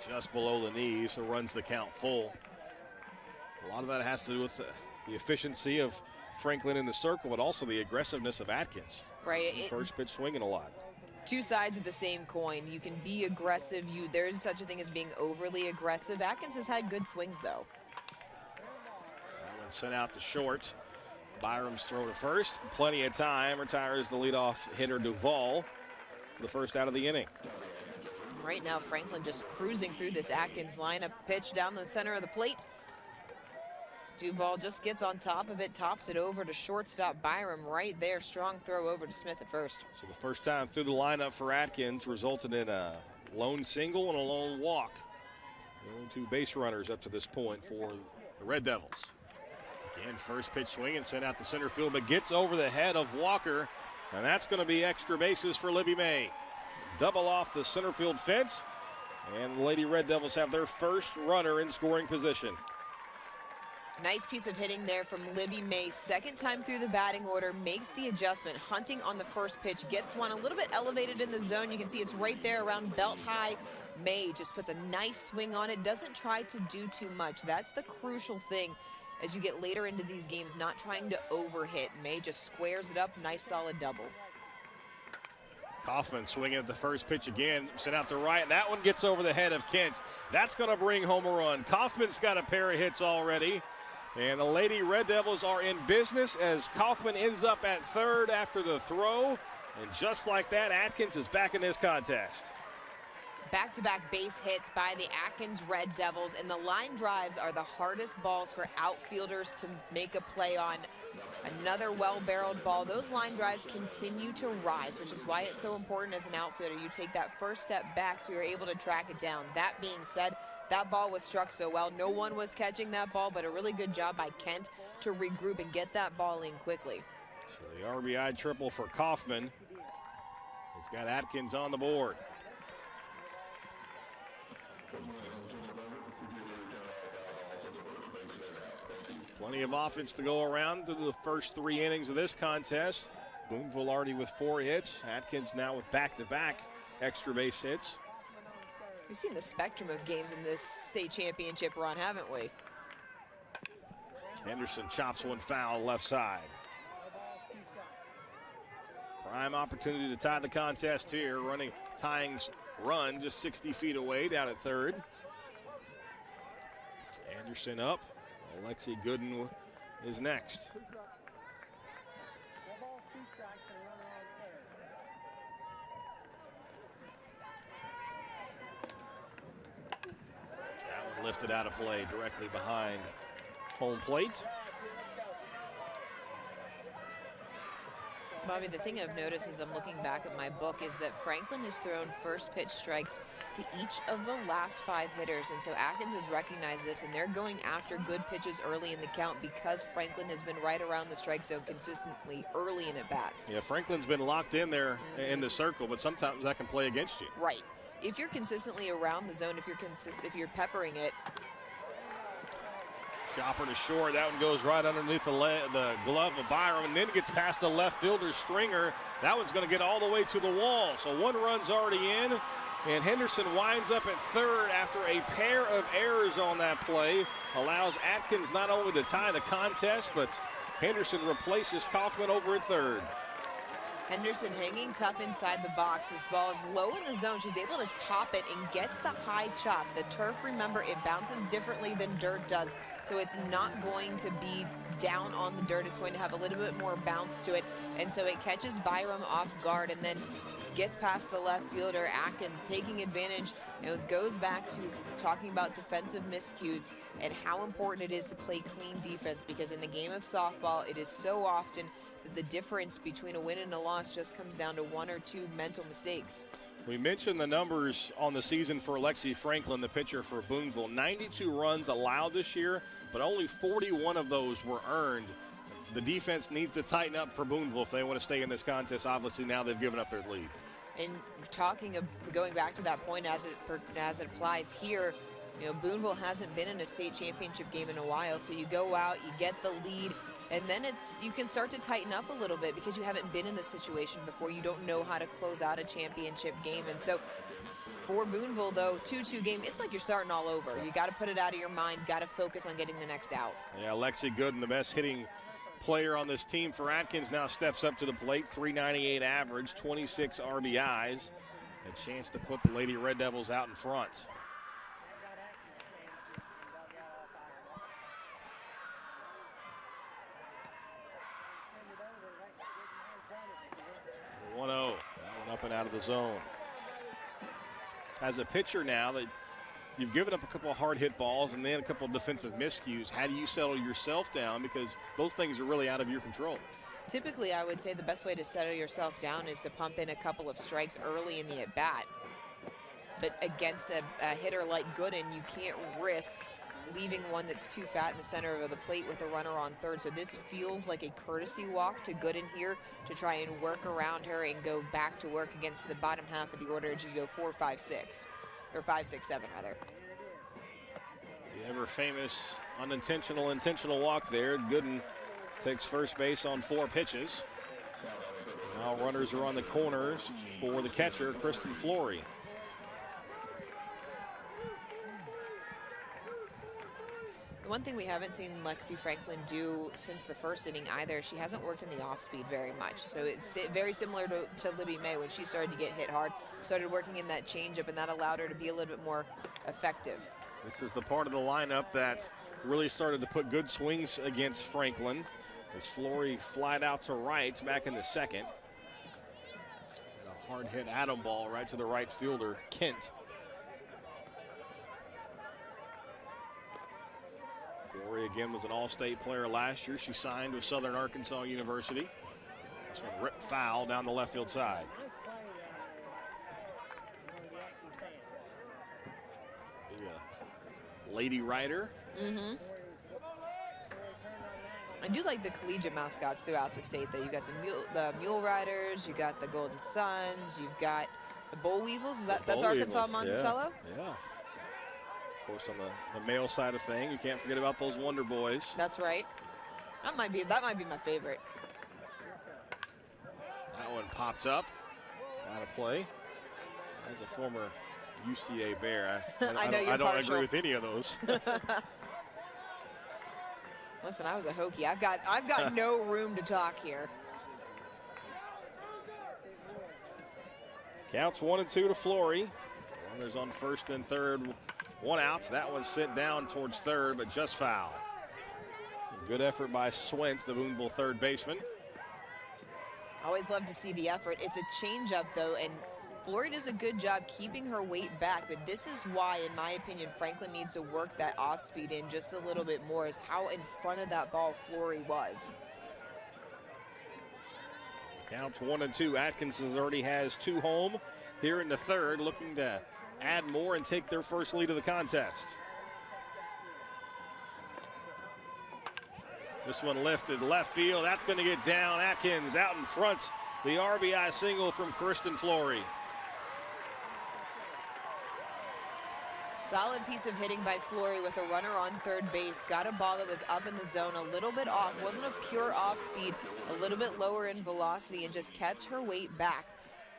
Just below the knees, so runs the count full. A lot of that has to do with the efficiency of Franklin in the circle, but also the aggressiveness of Atkins. Right. First pitch swinging a lot. Two sides of the same coin. You can be aggressive. There is such a thing as being overly aggressive. Atkins has had good swings, though. That one sent out to short. Byram's throw to first. Plenty of time. Retires the leadoff hitter Duvall for the first out of the inning. Right now, Franklin just cruising through this Atkins lineup. Pitch down the center of the plate. Duvall just gets on top of it, tops it over to shortstop Byram right there. Strong throw over to Smith at first. So the first time through the lineup for Atkins resulted in a lone single and a lone walk. The only 2 base runners up to this point for the Red Devils. Again, first pitch swing and sent out to center field, but gets over the head of Walker, and that's going to be extra bases for Libby May. Double off the center field fence, and the Lady Red Devils have their first runner in scoring position. Nice piece of hitting there from Libby May. Second time through the batting order, makes the adjustment. Hunting on the first pitch, gets one a little bit elevated in the zone. You can see it's right there around belt high. May just puts a nice swing on it, doesn't try to do too much. That's the crucial thing as you get later into these games, not trying to overhit. May just squares it up, nice solid double. Kaufman swinging at the first pitch again, sent out to right, and that one gets over the head of Kent. That's going to bring home a run. Kaufman's got a pair of hits already, and the Lady Red Devils are in business as Kaufman ends up at third after the throw, and just like that, Atkins is back in this contest. Back-to-back base hits by the Atkins Red Devils, and the line drives are the hardest balls for outfielders to make a play on. Another well-barreled ball. Those line drives continue to rise, which is why it's so important as an outfielder. You take that first step back so you're able to track it down. That being said, that ball was struck so well. No one was catching that ball, but a really good job by Kent to regroup and get that ball in quickly. So the RBI triple for Kaufman. It's got Atkins on the board. Plenty of offense to go around to the first 3 innings of this contest. Booneville already with 4 hits. Atkins now with back-to-back extra base hits. We've seen the spectrum of games in this state championship run, haven't we? Henderson chops one foul left side. Prime opportunity to tie the contest here. Tying run just 60 feet away down at third. Anderson up. Alexi Gooden is next. That one lifted out of play directly behind home plate. Bobby, the thing I've noticed as I'm looking back at my book is that Franklin has thrown first pitch strikes to each of the last 5 hitters. And so Atkins has recognized this, and they're going after good pitches early in the count because Franklin has been right around the strike zone consistently early in at-bats. Yeah, Franklin's been locked in there in the circle, but sometimes that can play against you. Right. If you're consistently around the zone, if you're peppering it. Chopper to short. That one goes right underneath the glove of Byram and then gets past the left fielder Stringer. That one's going to get all the way to the wall. So 1 run's already in, and Henderson winds up at third after a pair of errors on that play. Allows Atkins not only to tie the contest, but Henderson replaces Kaufman over at third. Henderson hanging tough inside the box. This ball is low in the zone. She's able to top it and gets the high chop. The turf, remember, it bounces differently than dirt does, so it's not going to be down on the dirt. It's going to have a little bit more bounce to it, and so it catches Byram off guard and then gets past the left fielder. Atkins taking advantage, and it goes back to talking about defensive miscues and how important it is to play clean defense, because in the game of softball, it is so often that the difference between a win and a loss just comes down to 1 or 2 mental mistakes. We mentioned the numbers on the season for Alexi Franklin, the pitcher for Booneville. 92 runs allowed this year, but only 41 of those were earned. The defense needs to tighten up for Booneville if they want to stay in this contest. Obviously, now they've given up their lead. And going back to that point as it applies here, you know, Booneville hasn't been in a state championship game in a while, so you go out, you get the lead, and then you can start to tighten up a little bit because you haven't been in this situation before. You don't know how to close out a championship game. And so for Booneville, though, 2-2 game, it's like you're starting all over. You got to put it out of your mind, got to focus on getting the next out. Yeah, Alexi Gooden, the best hitting player on this team for Atkins, now steps up to the plate. 398 average, 26 RBIs. A chance to put the Lady Red Devils out in front. Up and out of the zone. As a pitcher now, that you've given up a couple of hard hit balls and then a couple of defensive miscues, how do you settle yourself down? Because those things are really out of your control. Typically, I would say the best way to settle yourself down is to pump in a couple of strikes early in the at-bat. but against a hitter like Gooden, you can't risk leaving one that's too fat in the center of the plate with a runner on third. So this feels like a courtesy walk to Gooden here to try and work around her and go back to work against the bottom half of the order as you go 4, 5, 6, or 5, 6, 7 rather. The ever famous unintentional intentional walk there. Gooden takes first base on 4 pitches. Now runners are on the corners for the catcher, Kristen Flory. The one thing we haven't seen Lexi Franklin do since the first inning either, she hasn't worked in the off-speed very much. So it's very similar to Libby May when she started to get hit hard, started working in that changeup, and that allowed her to be a little bit more effective. This is the part of the lineup that really started to put good swings against Franklin as Flory flied out to right back in the second. And a hard hit atom ball right to the right fielder, Kent. Flory again was an all-state player last year. She signed with Southern Arkansas University. This one ripped foul down the left field side. Be a Lady Rider. Mm-hmm. I do like the collegiate mascots throughout the state, though. You got the Mule Riders, you got the Golden Suns, you've got the Boll Weevils. That's Arkansas Monticello? Yeah. Of course, on the male side of thing, you can't forget about those Wonder Boys. That's right. That might be my favorite. That one popped up. Out of play. As a former UCA Bear, I don't agree with any of those. Listen, I was a Hokie. I've got no room to talk here. Counts 1-2 to Flory. Runners on first and third. 1 out. That one sent down towards third, but just foul. Good effort by Swent, the Booneville third baseman. Always love to see the effort. It's a changeup, though, and Flory does a good job keeping her weight back, but this is why, in my opinion, Franklin needs to work that off-speed in just a little bit more, is how in front of that ball Flory was. Counts 1-2. Atkins already has 2 home here in the third, looking to add more and take their first lead of the contest. This one lifted left field. That's going to get down. Atkins out in front. The RBI single from Kristen Flory. Solid piece of hitting by Flory with a runner on third base. Got a ball that was up in the zone, a little bit off. Wasn't a pure off speed, a little bit lower in velocity, and just kept her weight back.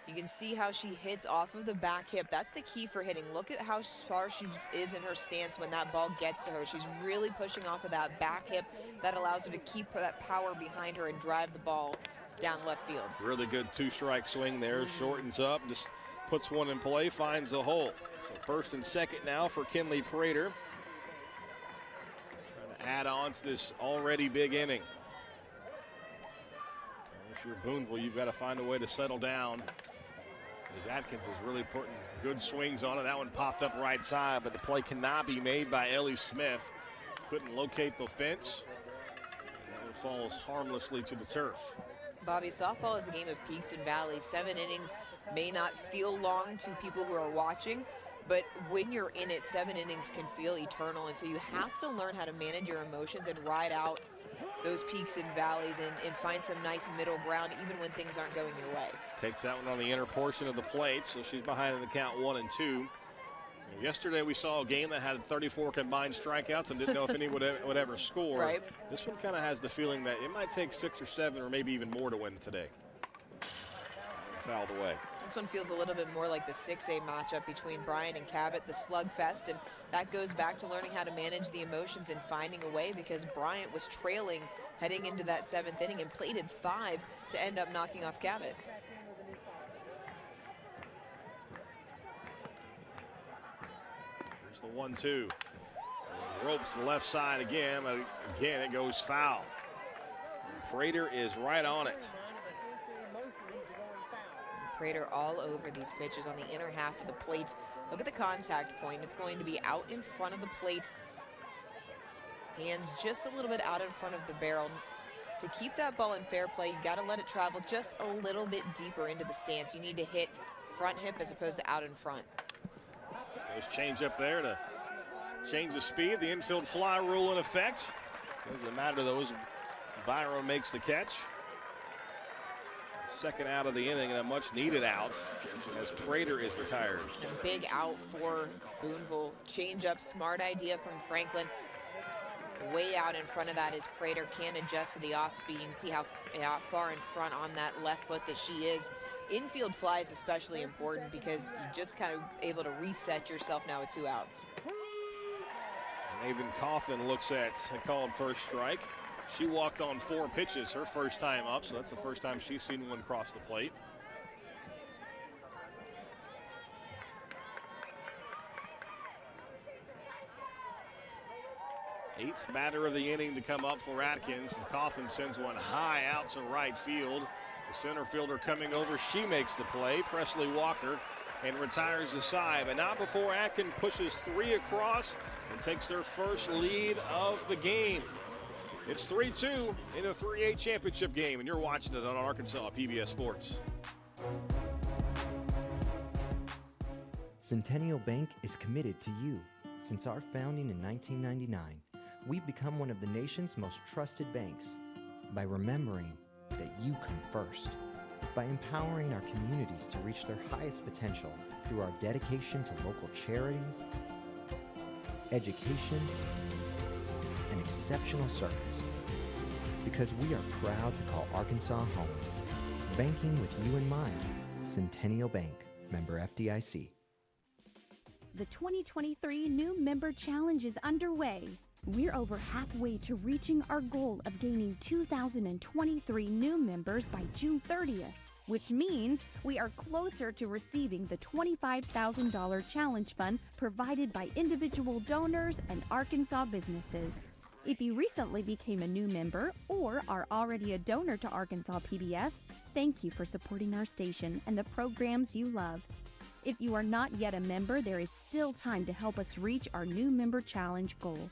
You can see how she hits off of the back hip. That's the key for hitting. Look at how far she is in her stance when that ball gets to her. She's really pushing off of that back hip. That allows her to keep that power behind her and drive the ball down left field. Really good 2-strike swing there. Shortens up, just puts one in play, finds a hole. So first and second now for Kinley Prater. Trying to add on to this already big inning. If you're Booneville, you've got to find a way to settle down, as Atkins is really putting good swings on it. That one popped up right side, but the play cannot be made by Ellie Smith. Couldn't locate the fence. And it falls harmlessly to the turf. Bobby, softball is a game of peaks and valleys. 7 innings may not feel long to people who are watching, but when you're in it, 7 innings can feel eternal. And so you have to learn how to manage your emotions and ride out those peaks and valleys and find some nice middle ground even when things aren't going your way. Takes that one on the inner portion of the plate, so she's behind in the count 1-2. Yesterday we saw a game that had 34 combined strikeouts and didn't know if any would ever score. Right. This one kind of has the feeling that it might take 6 or 7 or maybe even more to win today. Fouled away. This one feels a little bit more like the 6A matchup between Bryant and Cabot, the slugfest, and that goes back to learning how to manage the emotions and finding a way, because Bryant was trailing heading into that 7th inning and plated 5 to end up knocking off Cabot. Here's the 1-2. Ropes the left side again, but again it goes foul. And Prater is right on it. Prater all over these pitches on the inner half of the plate. Look at the contact point. It's going to be out in front of the plate. Hands just a little bit out in front of the barrel. To keep that ball in fair play, you got to let it travel just a little bit deeper into the stance. You need to hit front hip as opposed to out in front. Those change up there to change the speed. The infield fly rule in effect. Doesn't matter though, as Byron makes the catch. Second out of the inning and a much needed out as Prater is retired. A big out for Booneville. Change up, smart idea from Franklin. Way out in front of that is Prater, can't adjust to the off speed. You can see how far in front on that left foot that she is. Infield fly is especially important because you're just kind of able to reset yourself now with 2 outs. Maven Coffin looks at a called first strike. She walked on 4 pitches her first time up, so that's the first time she's seen one cross the plate. Eighth batter of the inning to come up for Atkins. And Coffin sends one high out to right field. The center fielder coming over, she makes the play. Presley Walker and retires the side. But not before Atkins pushes 3 across and takes their first lead of the game. It's 3-2 in a 3A championship game, and you're watching it on Arkansas PBS Sports. Centennial Bank is committed to you. Since our founding in 1999, we've become one of the nation's most trusted banks by remembering that you come first, by empowering our communities to reach their highest potential through our dedication to local charities, education, and exceptional service. Because we are proud to call Arkansas home. Banking with you in mind. Centennial Bank, member FDIC. The 2023 New Member Challenge is underway. We're over halfway to reaching our goal of gaining 2,023 new members by June 30th, which means we are closer to receiving the $25,000 challenge fund provided by individual donors and Arkansas businesses. If you recently became a new member or are already a donor to Arkansas PBS, thank you for supporting our station and the programs you love. If you are not yet a member, there is still time to help us reach our New Member Challenge goal.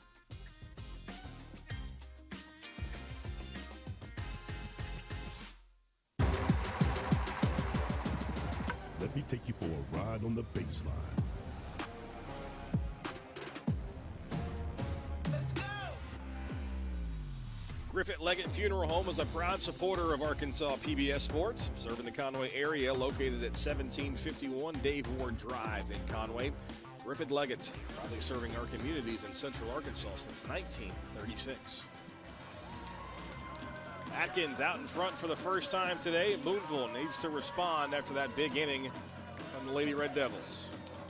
Let me take you for a ride on the baseline. Griffith Leggett Funeral Home is a proud supporter of Arkansas PBS Sports, serving the Conway area, located at 1751 Dave Ward Drive in Conway. Griffith Leggett, proudly serving our communities in Central Arkansas since 1936. Atkins out in front for the first time today. Booneville needs to respond after that big inning from the Lady Red Devils.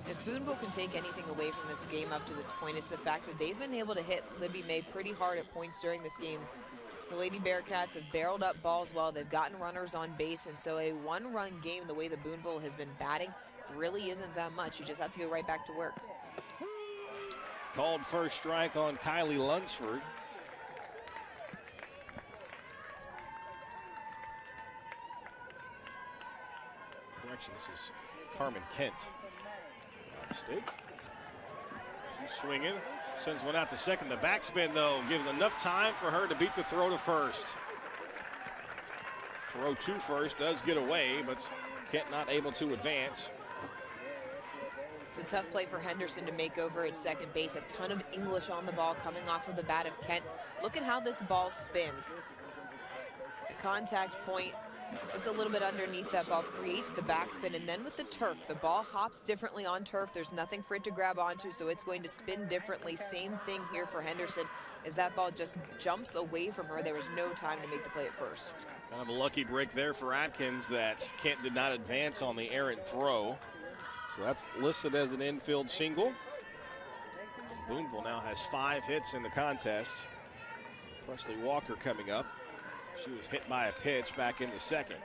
If Booneville can take anything away from this game up to this point, it's the fact that they've been able to hit Libby May pretty hard at points during this game. The Lady Bearcats have barreled up balls well. They've gotten runners on base, and so a one-run game, the way that Booneville has been batting, really isn't that much. You just have to go right back to work. Called first strike on Kylie Lunsford. Correction, this is Carmen Kent. Mistake. She's swinging, sends one out to second. The backspin, though, gives enough time for her to beat the throw to first. Throw to first does get away, but Kent not able to advance. It's a tough play for Henderson to make over at second base. A ton of English on the ball coming off of the bat of Kent. Look at how this ball spins. The contact point just a little bit underneath that ball creates the backspin, and then with the turf, the ball hops differently on turf. There's nothing for it to grab onto, so it's going to spin differently. Same thing here for Henderson, as that ball just jumps away from her. There was no time to make the play at first. Kind of a lucky break there for Atkins that Kent did not advance on the errant throw. So that's listed as an infield single. Booneville now has 5 hits in the contest. Presley Walker coming up. She was hit by a pitch back in the second.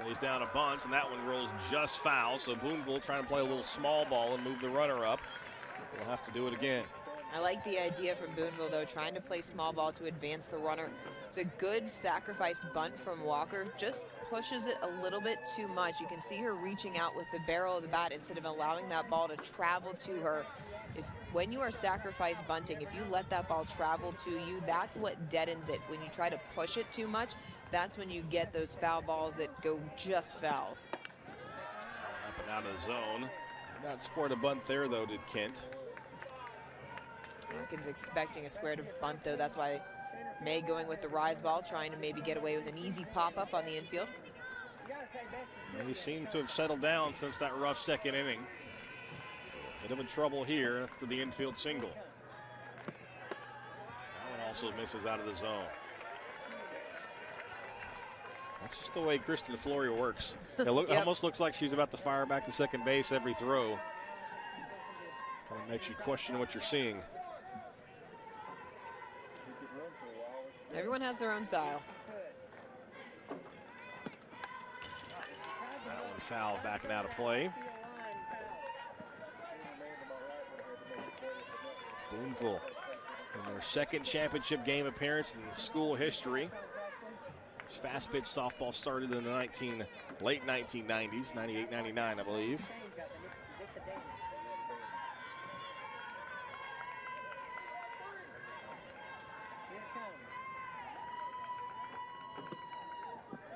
Lays down a bunt, and that one rolls just foul. So Booneville trying to play a little small ball and move the runner up. We'll have to do it again. I like the idea from Booneville, though, trying to play small ball to advance the runner. It's a good sacrifice bunt from Walker, just pushes it a little bit too much. You can see her reaching out with the barrel of the bat instead of allowing that ball to travel to her. When you are sacrifice bunting, if you let that ball travel to you, that's what deadens it. When you try to push it too much, that's when you get those foul balls that go just foul. Up and out of the zone. Not scored a bunt there, though, did Kent. Atkins expecting a square to bunt, though. That's why May going with the rise ball, trying to maybe get away with an easy pop-up on the infield. He seemed to have settled down since that rough second inning. Bit of a trouble here after the infield single. That one also misses out of the zone. That's just the way Kristen Flory works. It almost looks like she's about to fire back to second base every throw. Kind of makes you question what you're seeing. Everyone has their own style. That one foul, backing out of play. Booneville in their second championship game appearance in school history. Fast pitch softball started in the late 1990s, 98, 99, I believe.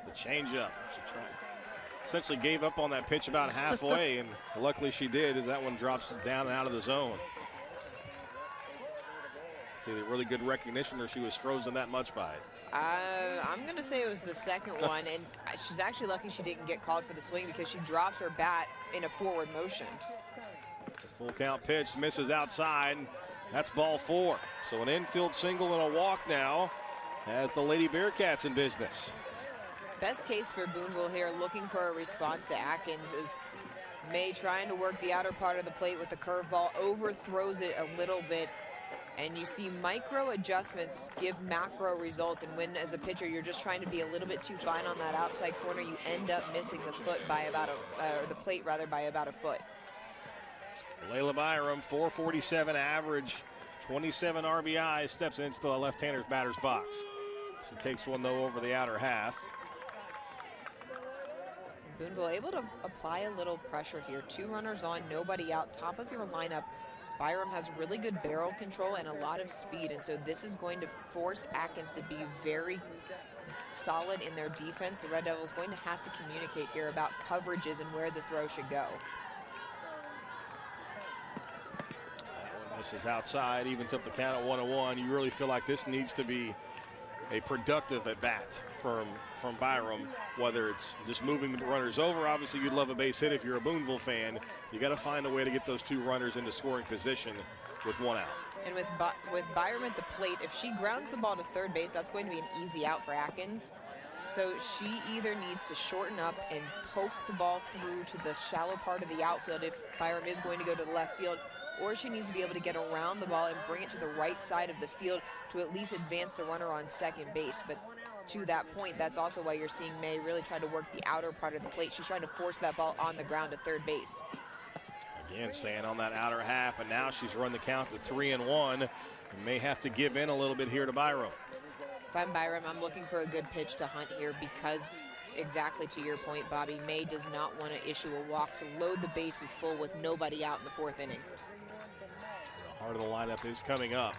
The changeup. Essentially gave up on that pitch about halfway, and luckily she did, as that one drops down and out of the zone. It's either really good recognition or she was frozen that much by it. I'm going to say it was the second one, and she's actually lucky she didn't get called for the swing because she dropped her bat in a forward motion. The full count pitch misses outside. That's ball 4. So an infield single and a walk now as the Lady Bearcats in business. Best case for Booneville here, looking for a response to Atkins, is May trying to work the outer part of the plate with the curveball, overthrows it a little bit, and you see micro adjustments give macro results. And when, as a pitcher, you're just trying to be a little bit too fine on that outside corner, you end up missing the foot by about the plate rather by about a foot. Layla Byram, 447 average, 27 RBI, steps into the left-hander's batter's box. She takes one, though, over the outer half. Booneville able to apply a little pressure here. 2 runners on, nobody out, top of your lineup. Byram has really good barrel control and a lot of speed, and so this is going to force Atkins to be very solid in their defense. The Red Devils going to have to communicate here about coverages and where the throw should go. This is outside, evens up the count at 1-1. You really feel like this needs to be a productive at-bat from Byram, whether it's just moving the runners over. Obviously, you'd love a base hit if you're a Booneville fan. You got to find a way to get those 2 runners into scoring position with 1 out. And with Byram at the plate, if she grounds the ball to third base, that's going to be an easy out for Atkins. So she either needs to shorten up and poke the ball through to the shallow part of the outfield if Byram is going to go to the left field, or she needs to be able to get around the ball and bring it to the right side of the field to at least advance the runner on second base. But to that point, that's also why you're seeing May really try to work the outer part of the plate. She's trying to force that ball on the ground to third base. Again, staying on that outer half, and now she's run the count to 3-1. And may have to give in a little bit here to Byram. If I'm Byram, I'm looking for a good pitch to Hunt here because, exactly to your point, Bobby, May does not want to issue a walk to load the bases full with nobody out in the 4th inning. The heart of the lineup is coming up.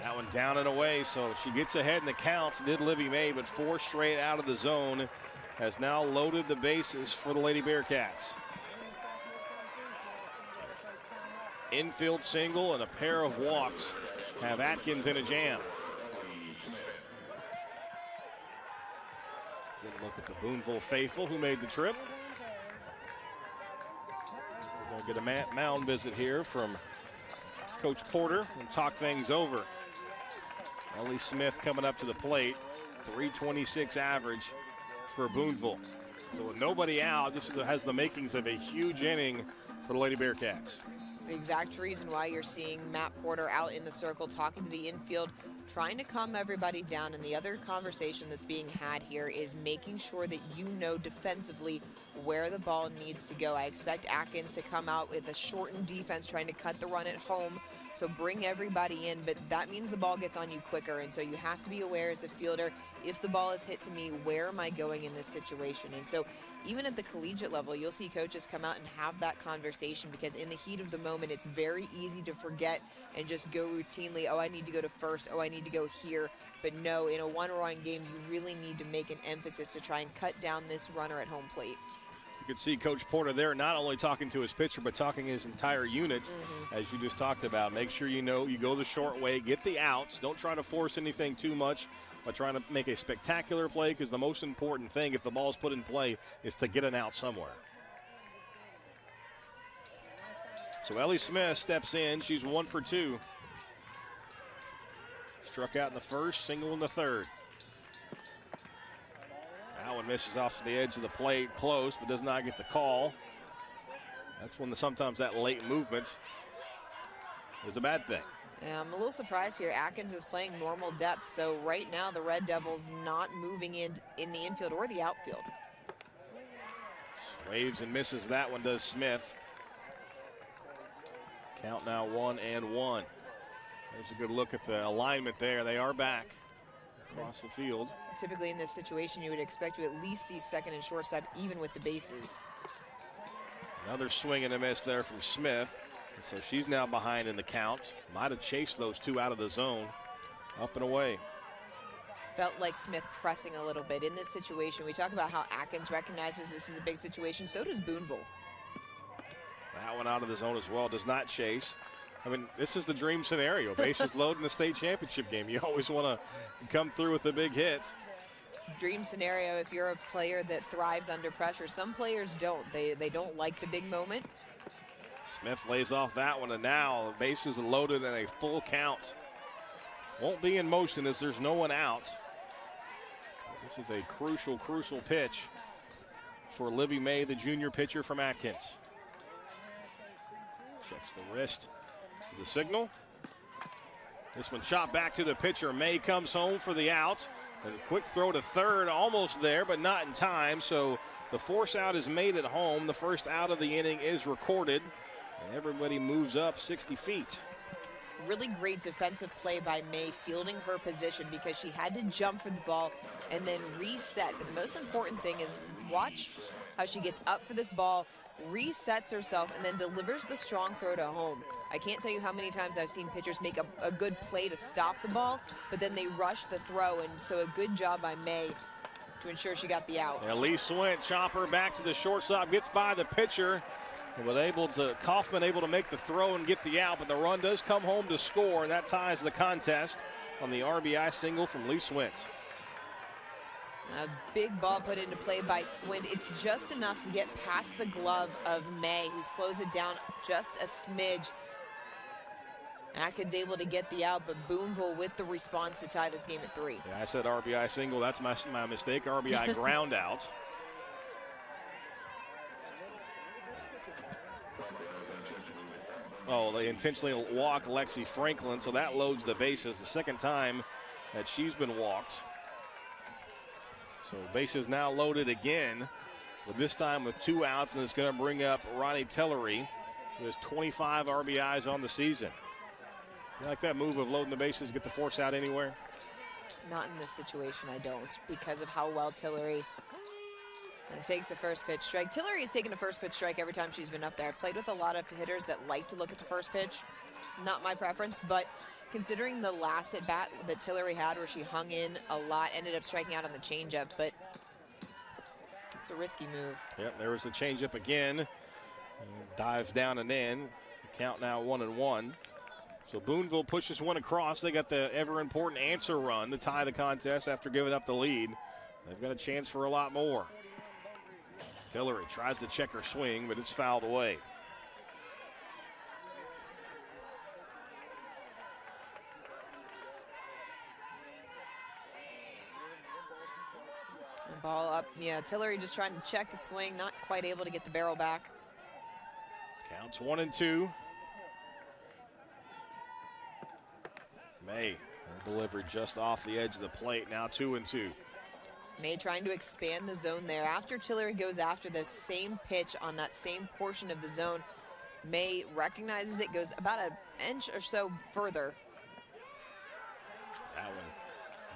That one down and away, so she gets ahead in the counts. Did Libby May, but 4 straight out of the zone. Has now loaded the bases for the Lady Bearcats. Infield single and a pair of walks have Atkins in a jam. Good look at the Booneville faithful who made the trip. We're going to get a mound visit here from Coach Porter and talk things over. Ellie Smith coming up to the plate, 326 average for Booneville. So with nobody out, this has the makings of a huge inning for the Lady Bearcats. It's the exact reason why you're seeing Matt Porter out in the circle talking to the infield, trying to calm everybody down. And the other conversation that's being had here is making sure that you know defensively where the ball needs to go. I expect Atkins to come out with a shortened defense, trying to cut the run at home, So bring everybody in, but that means the ball gets on you quicker. And so you have to be aware as a fielder, if the ball is hit to me, where am I going in this situation? And so even at the collegiate level, you'll see coaches come out and have that conversation, because in the heat of the moment, it's very easy to forget and just go routinely, oh, I need to go to first, oh, I need to go here. But no, in a one-run game, you really need to make an emphasis to try and cut down this runner at home plate. You could see Coach Porter there not only talking to his pitcher, but talking his entire unit, as you just talked about. Make sure you know you go the short way, get the outs. Don't try to force anything too much, but trying to make a spectacular play, because the most important thing, if the ball's put in play, is to get an out somewhere. So Ellie Smith steps in. She's 1 for 2. Struck out in the first, single in the third. That one misses off to the edge of the plate, close, but does not get the call. That's when sometimes that late movement is a bad thing. Yeah, I'm a little surprised here. Atkins is playing normal depth, so right now the Red Devils not moving in the infield or the outfield. Waves and misses that one, does Smith. Count now 1-1. There's a good look at the alignment there. They are back across the field. Typically in this situation, you would expect to at least see second and shortstop, even with the bases. Another swing and a miss there from Smith. And so she's now behind in the count. Might have chased those two out of the zone. Up and away. Felt like Smith pressing a little bit in this situation. We talk about how Atkins recognizes this is a big situation. So does Booneville. That one out of the zone as well. Does not chase. I mean, this is the dream scenario. Bases loaded in the state championship game. You always want to come through with a big hit. Dream scenario if you're a player that thrives under pressure. Some players don't. They don't like the big moment. Smith lays off that one, and now the bases are loaded and a full count. Won't be in motion as there's no one out. This is a crucial pitch for Libby May, the junior pitcher from Atkins. Checks the wrist. The signal. This one chopped back to the pitcher. May comes home for the out. A quick throw to third, almost there, but not in time. So the force out is made at home. The first out of the inning is recorded, and everybody moves up 60 feet. Really great defensive play by May, fielding her position, because she had to jump for the ball and then reset. But the most important thing is watch how she gets up for this ball, resets herself, and then delivers the strong throw to home. I can't tell you how many times I've seen pitchers make a good play to stop the ball, but then they rush the throw, and so a good job by May to ensure she got the out. Yeah, Lee Swint, chopper back to the shortstop, gets by the pitcher, but Kaufman able to make the throw and get the out, but the run does come home to score, and that ties the contest on the RBI single from Lee Swint. A big ball put into play by Swint. It's just enough to get past the glove of May, who slows it down just a smidge. Atkins able to get the out, but Booneville with the response to tie this game at 3. Yeah, I said RBI single. That's my mistake. RBI ground out. Oh, they intentionally walk Lexi Franklin, so that loads the bases. The second time that she's been walked. So bases now loaded again, but this time with 2 outs, and it's going to bring up Ronnie Tillery, who has 25 RBIs on the season. You like that move of loading the bases, get the force out anywhere? Not in this situation, I don't, because of how well Tillery takes the first pitch strike. Tillery has taken a first pitch strike every time she's been up there. I've played with a lot of hitters that like to look at the first pitch. Not my preference, but considering the last at bat that Tillery had where she hung in a lot, ended up striking out on the changeup, but it's a risky move. Yep, there was the changeup again. Dives down and in. The count now 1-1. So Booneville pushes one across. They got the ever-important answer run to tie the contest after giving up the lead. They've got a chance for a lot more. Tillery tries to check her swing, but it's fouled away. Ball up. Yeah, Tillery just trying to check the swing, not quite able to get the barrel back. Counts 1-2. May, her delivery just off the edge of the plate, now 2-2. May trying to expand the zone there. After Tillery goes after the same pitch on that same portion of the zone, May recognizes it, goes about inch or so further. That one,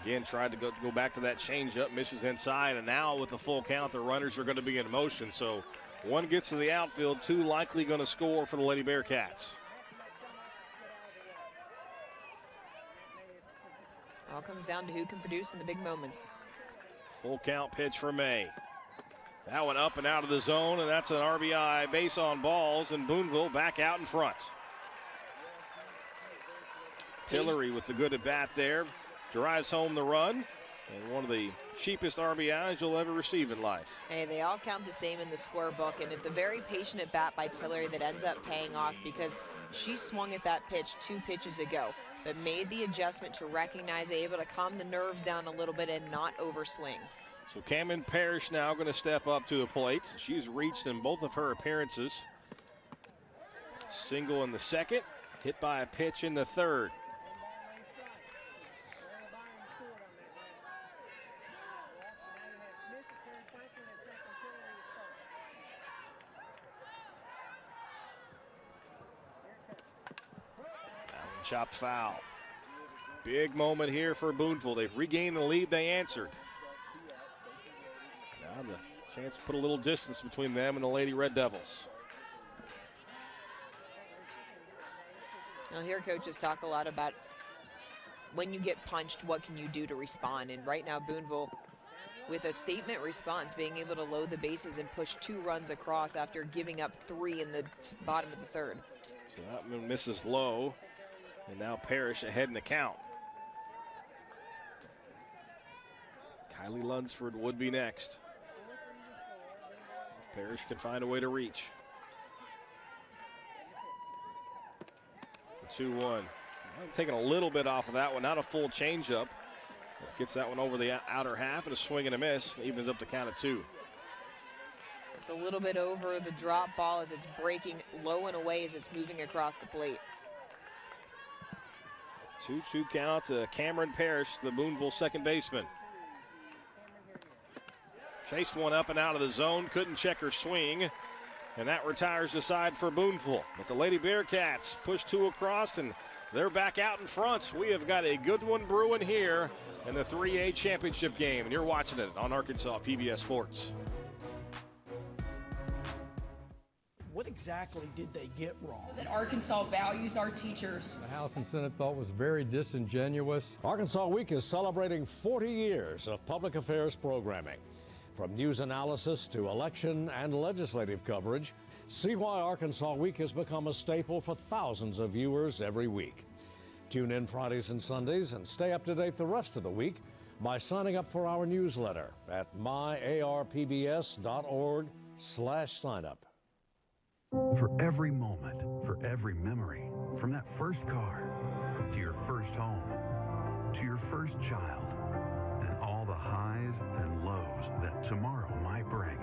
again, tried to go back to that changeup, misses inside, and now with the full count, the runners are going to be in motion. So one gets to the outfield, two likely going to score for the Lady Bearcats. All comes down to who can produce in the big moments. Full count pitch for May. That one up and out of the zone, and that's an RBI base on balls, and Booneville back out in front. Tillery with the good at bat there, drives home the run, and one of the cheapest RBIs you'll ever receive in life. Hey, they all count the same in the scorebook, and it's a very patient at bat by Tillery that ends up paying off because she swung at that pitch 2 pitches ago, but made the adjustment to recognize it, able to calm the nerves down a little bit and not overswing. So Cameron Parrish now going to step up to the plate. She's reached in both of her appearances. Single in the second, hit by a pitch in the third. Chopped foul. Big moment here for Booneville. They've regained the lead. They answered. Now the chance to put a little distance between them and the Lady Red Devils. I'll hear coaches talk a lot about when you get punched, what can you do to respond? And right now, Booneville, with a statement response, being able to load the bases and push 2 runs across after giving up 3 in the bottom of the third. So that one misses low. And now Parrish ahead in the count. Kylie Lunsford would be next. If Parrish can find a way to reach. 2-1. Taking a little bit off of that one, not a full changeup. Gets that one over the outer half and a swing and a miss. Evens up the count of 2. It's a little bit over the drop ball as it's breaking low and away as it's moving across the plate. 2-2 count to Cameron Parrish, the Booneville second baseman. Chased one up and out of the zone, couldn't check her swing, and that retires the side for Booneville. But the Lady Bearcats push 2 across, and they're back out in front. We have got a good one brewing here in the 3A championship game, and you're watching it on Arkansas PBS Sports. What exactly did they get wrong? That Arkansas values our teachers. The House and Senate thought was very disingenuous. Arkansas Week is celebrating 40 years of public affairs programming. From news analysis to election and legislative coverage, see why Arkansas Week has become a staple for thousands of viewers every week. Tune in Fridays and Sundays and stay up to date the rest of the week by signing up for our newsletter at myarpbs.org/signup. For every moment, for every memory, from that first car to your first home, to your first child, and all the highs and lows that tomorrow might bring.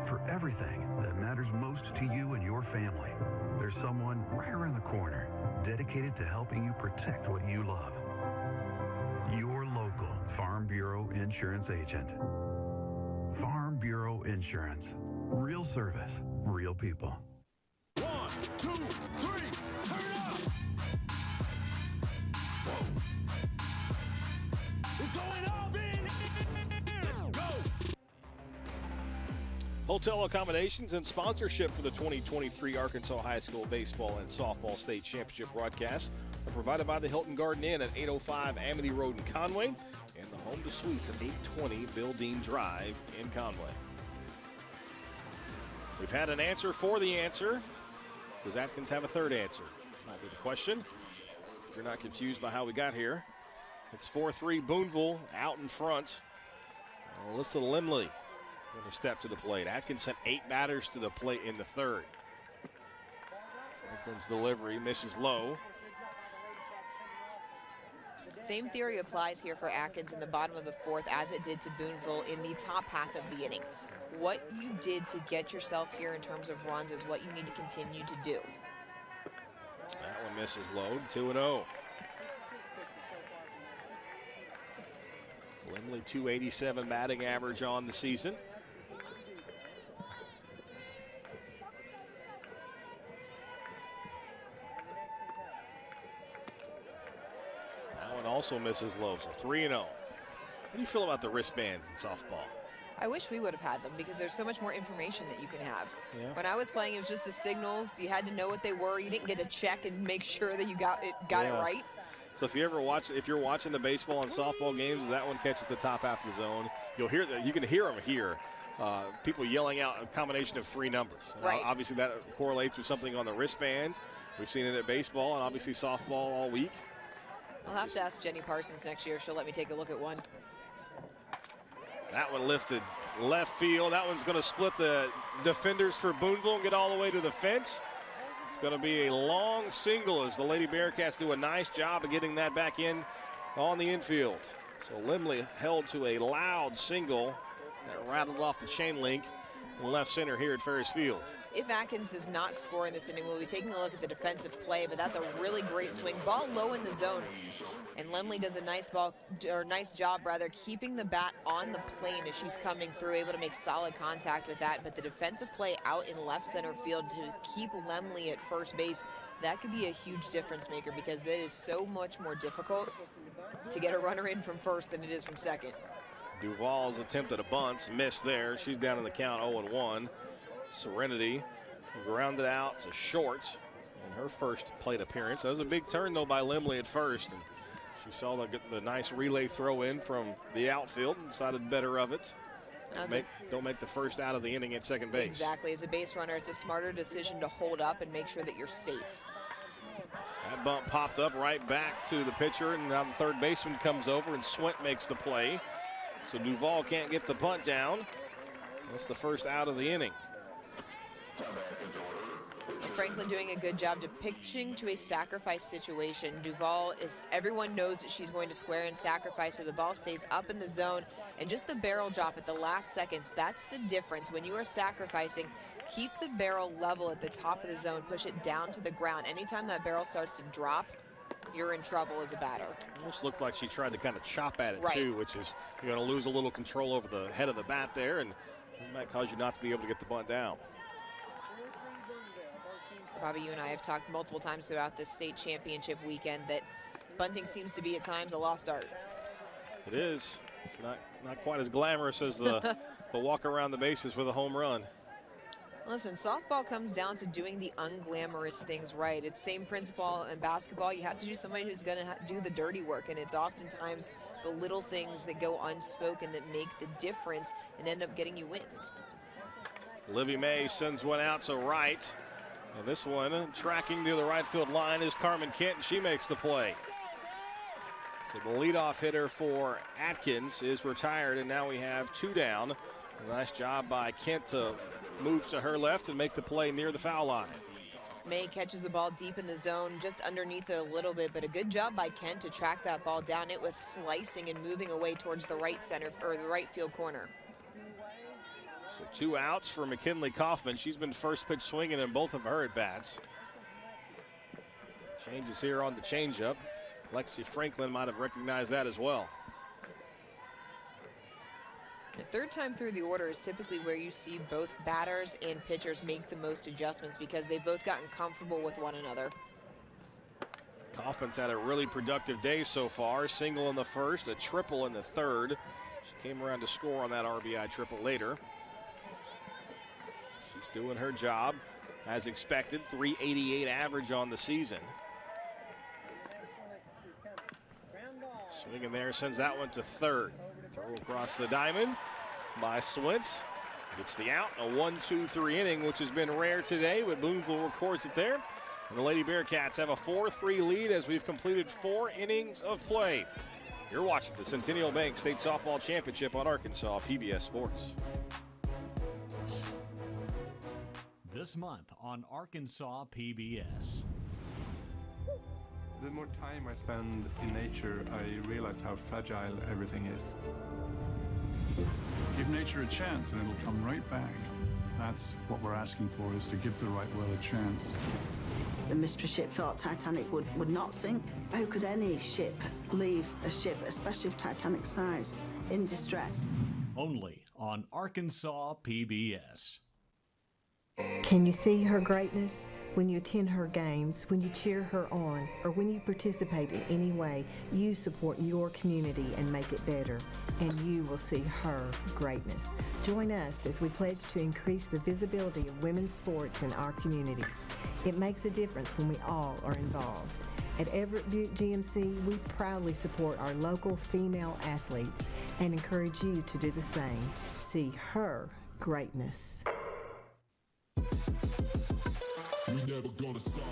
For everything that matters most to you and your family, there's someone right around the corner dedicated to helping you protect what you love. Your local Farm Bureau Insurance agent. Farm Bureau Insurance. Real service, real people. 1, 2, 3, turn up! Whoa. It's going up in here! Let's go! Hotel accommodations and sponsorship for the 2023 Arkansas High School Baseball and Softball State Championship broadcast are provided by the Hilton Garden Inn at 805 Amity Road in Conway and the Home to Suites at 820 Bill Dean Drive in Conway. We've had an answer for the answer. Does Atkins have a third answer? That'll be the question. If you're not confused by how we got here, it's 4-3 Booneville out in front. Alyssa Limley going to step to the plate. Atkins sent 8 batters to the plate in the third. Franklin's delivery misses low. Same theory applies here for Atkins in the bottom of the fourth as it did to Booneville in the top half of the inning. What you did to get yourself here in terms of runs is what you need to continue to do. That one misses low, 2-0. Limley, 287 batting average on the season. also misses low, so 3-0. How do you feel about the wristbands in softball? I wish we would have had them because there's so much more information that you can have. Yeah. When I was playing, it was just the signals. You had to know what they were. You didn't get to check and make sure that you got it right. So if you're watching the baseball and softball games, that one catches the top half of the zone. You'll hear that. You can hear them here. People yelling out a combination of 3 numbers. Right. Obviously, that correlates with something on the wristband. We've seen it at baseball and obviously softball all week. I'll have to ask Jenny Parsons next year if she'll let me take a look at one. That one lifted left field. That one's going to split the defenders for Booneville and get all the way to the fence. It's going to be a long single as the Lady Bearcats do a nice job of getting that back in on the infield. So Limley held to a loud single that rattled off the chain link in left center here at Ferris Field. If Atkins does not score in this inning, we'll be taking a look at the defensive play, but that's a really great swing. Ball low in the zone. And Lemley does a nice job keeping the bat on the plane as she's coming through, able to make solid contact with that. But the defensive play out in left center field to keep Lemley at first base, that could be a huge difference maker because that is so much more difficult to get a runner in from first than it is from second. Duvall's attempt at a bunt missed there. She's down in the count 0-1. Serenity grounded out to short in her first plate appearance. That was a big turn, though, by Limley at first. And she saw the nice relay throw in from the outfield and decided better of it. Don't make the first out of the inning at second base. Exactly. As a base runner, it's a smarter decision to hold up and make sure that you're safe. That bump popped up right back to the pitcher, and now the third baseman comes over, and Swint makes the play. So Duvall can't get the bunt down. That's the first out of the inning. Franklin doing a good job to pitching to a sacrifice situation. Duvall everyone knows that she's going to square and sacrifice, so the ball stays up in the zone. And just the barrel drop at the last seconds, that's the difference. When you are sacrificing, keep the barrel level at the top of the zone, push it down to the ground. Anytime that barrel starts to drop, you're in trouble as a batter. Almost looked like she tried to kind of chop at it too, which is you're going to lose a little control over the head of the bat there, and it might cause you not to be able to get the bunt down. Bobby, you and I have talked multiple times throughout this state championship weekend that bunting seems to be at times a lost art. It is. It's not quite as glamorous as the walk around the bases with a home run. Listen, softball comes down to doing the unglamorous things right. It's same principle in basketball. You have to do somebody who's going to do the dirty work, and it's oftentimes the little things that go unspoken that make the difference and end up getting you wins. Libby May sends one out to right. And this one tracking to the right field line is Carmen Kent, and she makes the play. So the leadoff hitter for Atkins is retired, and now we have 2 down. A nice job by Kent to move to her left and make the play near the foul line. May catches the ball deep in the zone, just underneath it a little bit, but a good job by Kent to track that ball down. It was slicing and moving away towards the right center or the right field corner. So 2 outs for McKinley Kaufman. She's been first pitch swinging in both of her at-bats. Changes here on the changeup. Lexi Franklin might have recognized that as well. The third time through the order is typically where you see both batters and pitchers make the most adjustments because they've both gotten comfortable with one another. Kaufman's had a really productive day so far. Single in the first, a triple in the third. She came around to score on that RBI triple later. She's doing her job as expected. .388 average on the season. Swinging there, sends that one to third. Throw across the diamond by Swintz. Gets the out. A 1-2-3 inning, which has been rare today, but Booneville records it there. And the Lady Bearcats have a 4-3 lead as we've completed 4 innings of play. You're watching the Centennial Bank State Softball Championship on Arkansas PBS Sports. This month on Arkansas PBS. The more time I spend in nature, I realize how fragile everything is. Give nature a chance and it'll come right back. That's what we're asking for, is to give the right world a chance. The mystery ship thought Titanic would not sink. How could any ship leave a ship, especially of Titanic size, in distress? Only on Arkansas PBS. Can you see her greatness? When you attend her games, when you cheer her on, or when you participate in any way, you support your community and make it better, and you will see her greatness. Join us as we pledge to increase the visibility of women's sports in our communities. It makes a difference when we all are involved. At Everett Buick GMC, we proudly support our local female athletes and encourage you to do the same. See her greatness. We never gonna stop.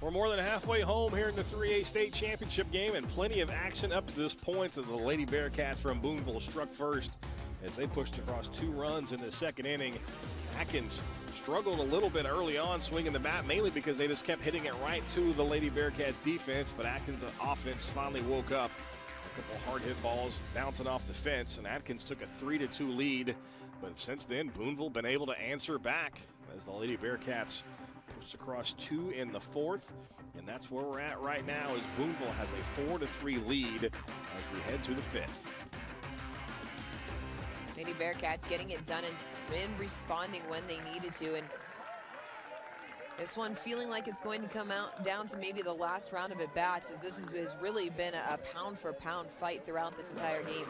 We're more than halfway home here in the 3A state championship game, and plenty of action up to this point as the Lady Bearcats from Booneville struck first as they pushed across 2 runs in the second inning. Atkins struggled a little bit early on swinging the bat, mainly because they just kept hitting it right to the Lady Bearcats defense, but Atkins' offense finally woke up. A couple hard hit balls bouncing off the fence, and Atkins took a 3-2 lead. But since then, Booneville been able to answer back as the Lady Bearcats pushed across 2 in the 4th. And that's where we're at right now, as Booneville has a 4-3 lead as we head to the 5th. Lady Bearcats getting it done and responding when they needed to. And this one feeling like it's going to come out down to maybe the last round of at-bats, as this has really been a pound-for-pound fight throughout this entire game.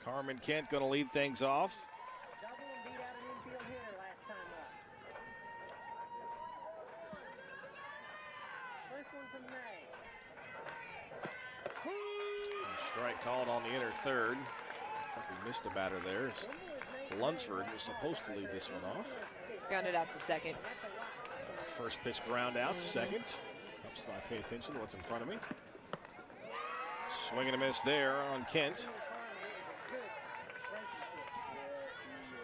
Carmen Kent going to lead things off. Strike called on the inner third. I think we missed a batter there. Lunsford was supposed to lead this one off. Grounded out to second. First pitch ground out to second. Helps I pay attention to what's in front of me. Swing and a miss there on Kent.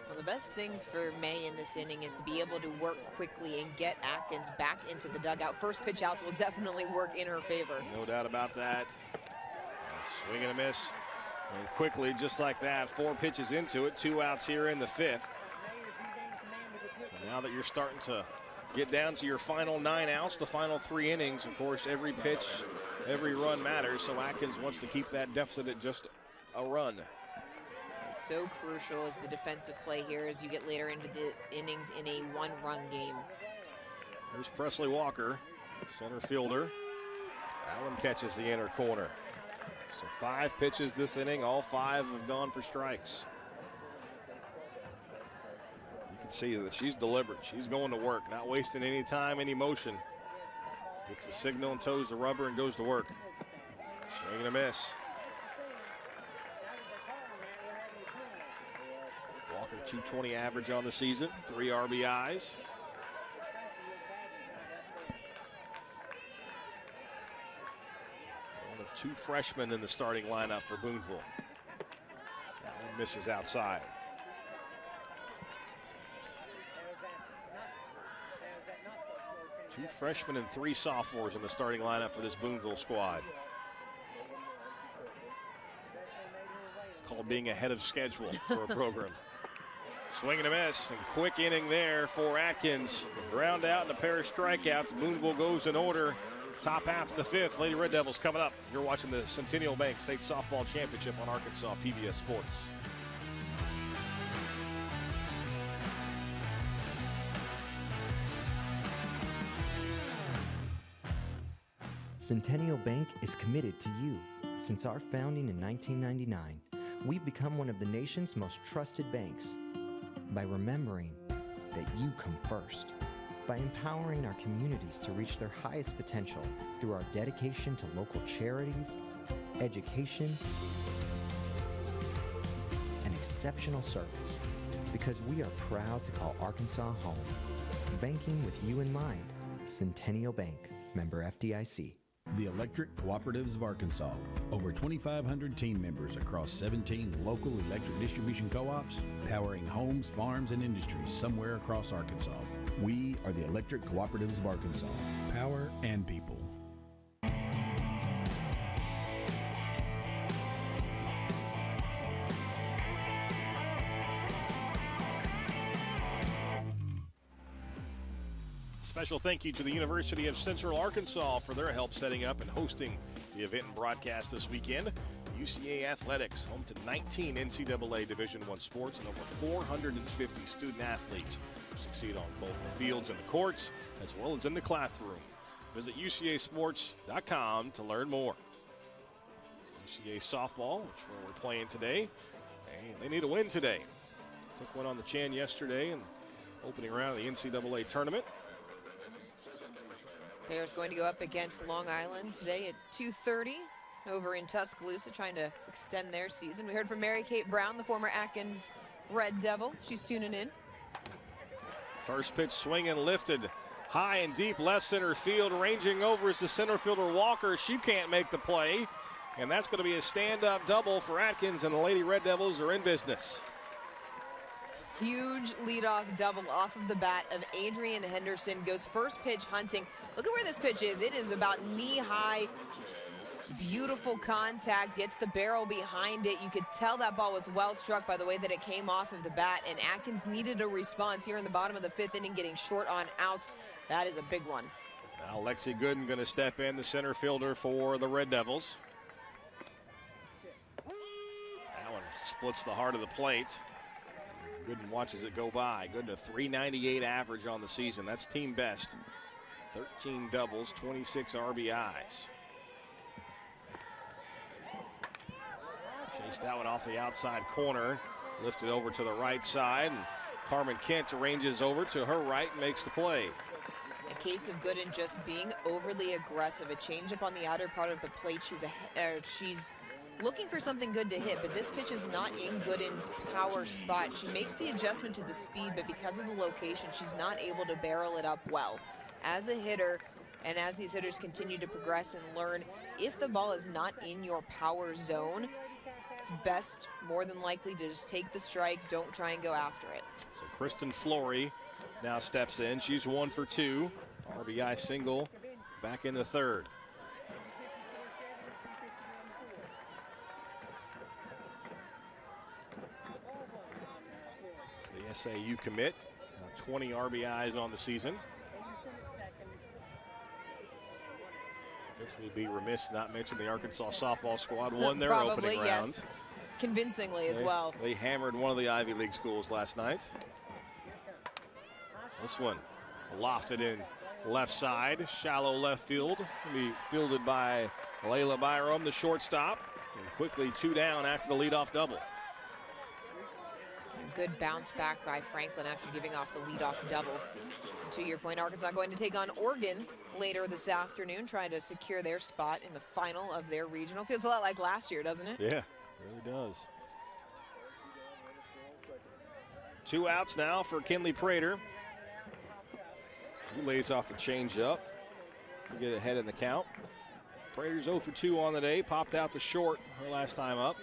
Well, the best thing for May in this inning is to be able to work quickly and get Atkins back into the dugout. First pitch outs will definitely work in her favor. No doubt about that. Swing and a miss. And quickly, just like that, 4 pitches into it, 2 outs here in the 5th. And now that you're starting to get down to your final 9 outs, the final 3 innings, of course, every pitch, every run matters. So Atkins wants to keep that deficit at just a run. So crucial is the defensive play here as you get later into the innings in a 1-run game. There's Presley Walker, center fielder. Allen catches the inner corner. So 5 pitches this inning, all 5 have gone for strikes. You can see that she's deliberate. She's going to work, not wasting any time, any motion. Gets the signal and toes the rubber and goes to work. Swing and a miss. Walker 220 average on the season, 3 RBIs. One of 2 freshmen in the starting lineup for Booneville. That one misses outside. Two freshmen and 3 sophomores in the starting lineup for this Booneville squad. It's called being ahead of schedule for a program. Swing and a miss, and quick inning there for Atkins. Ground out and a pair of strikeouts. Booneville goes in order. Top half of the 5th. Lady Red Devils coming up. You're watching the Centennial Bank State Softball Championship on Arkansas PBS Sports. Centennial Bank is committed to you. Since our founding in 1999, we've become one of the nation's most trusted banks by remembering that you come first, by empowering our communities to reach their highest potential through our dedication to local charities, education, and exceptional service, because we are proud to call Arkansas home. Banking with you in mind. Centennial Bank, member FDIC. The Electric Cooperatives of Arkansas. Over 2,500 team members across 17 local electric distribution co-ops, powering homes, farms, and industries somewhere across Arkansas. We are the Electric Cooperatives of Arkansas. Power and people. Special thank you to the University of Central Arkansas for their help setting up and hosting the event and broadcast this weekend. UCA Athletics, home to 19 NCAA Division I sports and over 450 student athletes who succeed on both the fields and the courts, as well as in the classroom. Visit UCAsports.com to learn more. UCA softball, which we're playing today, they need a win today. Took one on the chin yesterday in the opening round of the NCAA tournament. Bears going to go up against Long Island today at 2:30 over in Tuscaloosa, trying to extend their season. We heard from Mary Kate Brown, the former Atkins Red Devil. She's tuning in. First pitch swinging, lifted high and deep left center field. Ranging over is the center fielder Walker. She can't make the play, and that's going to be a stand-up double for Atkins, and the Lady Red Devils are in business. Huge leadoff double off of the bat of Adrian Henderson. Goes first pitch hunting. Look at where this pitch is. It is about knee-high. Beautiful contact. Gets the barrel behind it. You could tell that ball was well struck by the way that it came off of the bat, and Atkins needed a response here in the bottom of the 5th inning, getting short on outs. That is a big one. Now Lexi Gooden going to step in, the center fielder for the Red Devils. That one splits the heart of the plate. Gooden watches it go by. Gooden a 398 average on the season. That's team best. 13 doubles, 26 RBIs. Chased that one off the outside corner. Lifted over to the right side. And Carmen Kent ranges over to her right and makes the play. A case of Gooden just being overly aggressive. A changeup on the outer part of the plate. She's looking for something good to hit, but this pitch is not in Gooden's power spot. She makes the adjustment to the speed, but because of the location, she's not able to barrel it up well. As a hitter, and as these hitters continue to progress and learn, if the ball is not in your power zone, it's best, more than likely, to just take the strike. Don't try and go after it. So Kristen Flory now steps in. She's 1 for 2. RBI single back in the 3rd. The SAU commit, 20 RBIs on the season. Guess we'd be remiss not mention the Arkansas softball squad won their opening round. Yes. Convincingly as well. They hammered one of the Ivy League schools last night. This one lofted in left side, shallow left field. Will be fielded by Layla Byram, the shortstop. And quickly 2 down after the leadoff double. Good bounce back by Franklin after giving off the leadoff double. And to your point, Arkansas going to take on Oregon later this afternoon, trying to secure their spot in the final of their regional. Feels a lot like last year, doesn't it? Yeah, it really does. 2 outs now for Kinley Prater. She lays off the changeup to get ahead in the count. Prater's 0 for 2 on the day, popped out to short her last time up.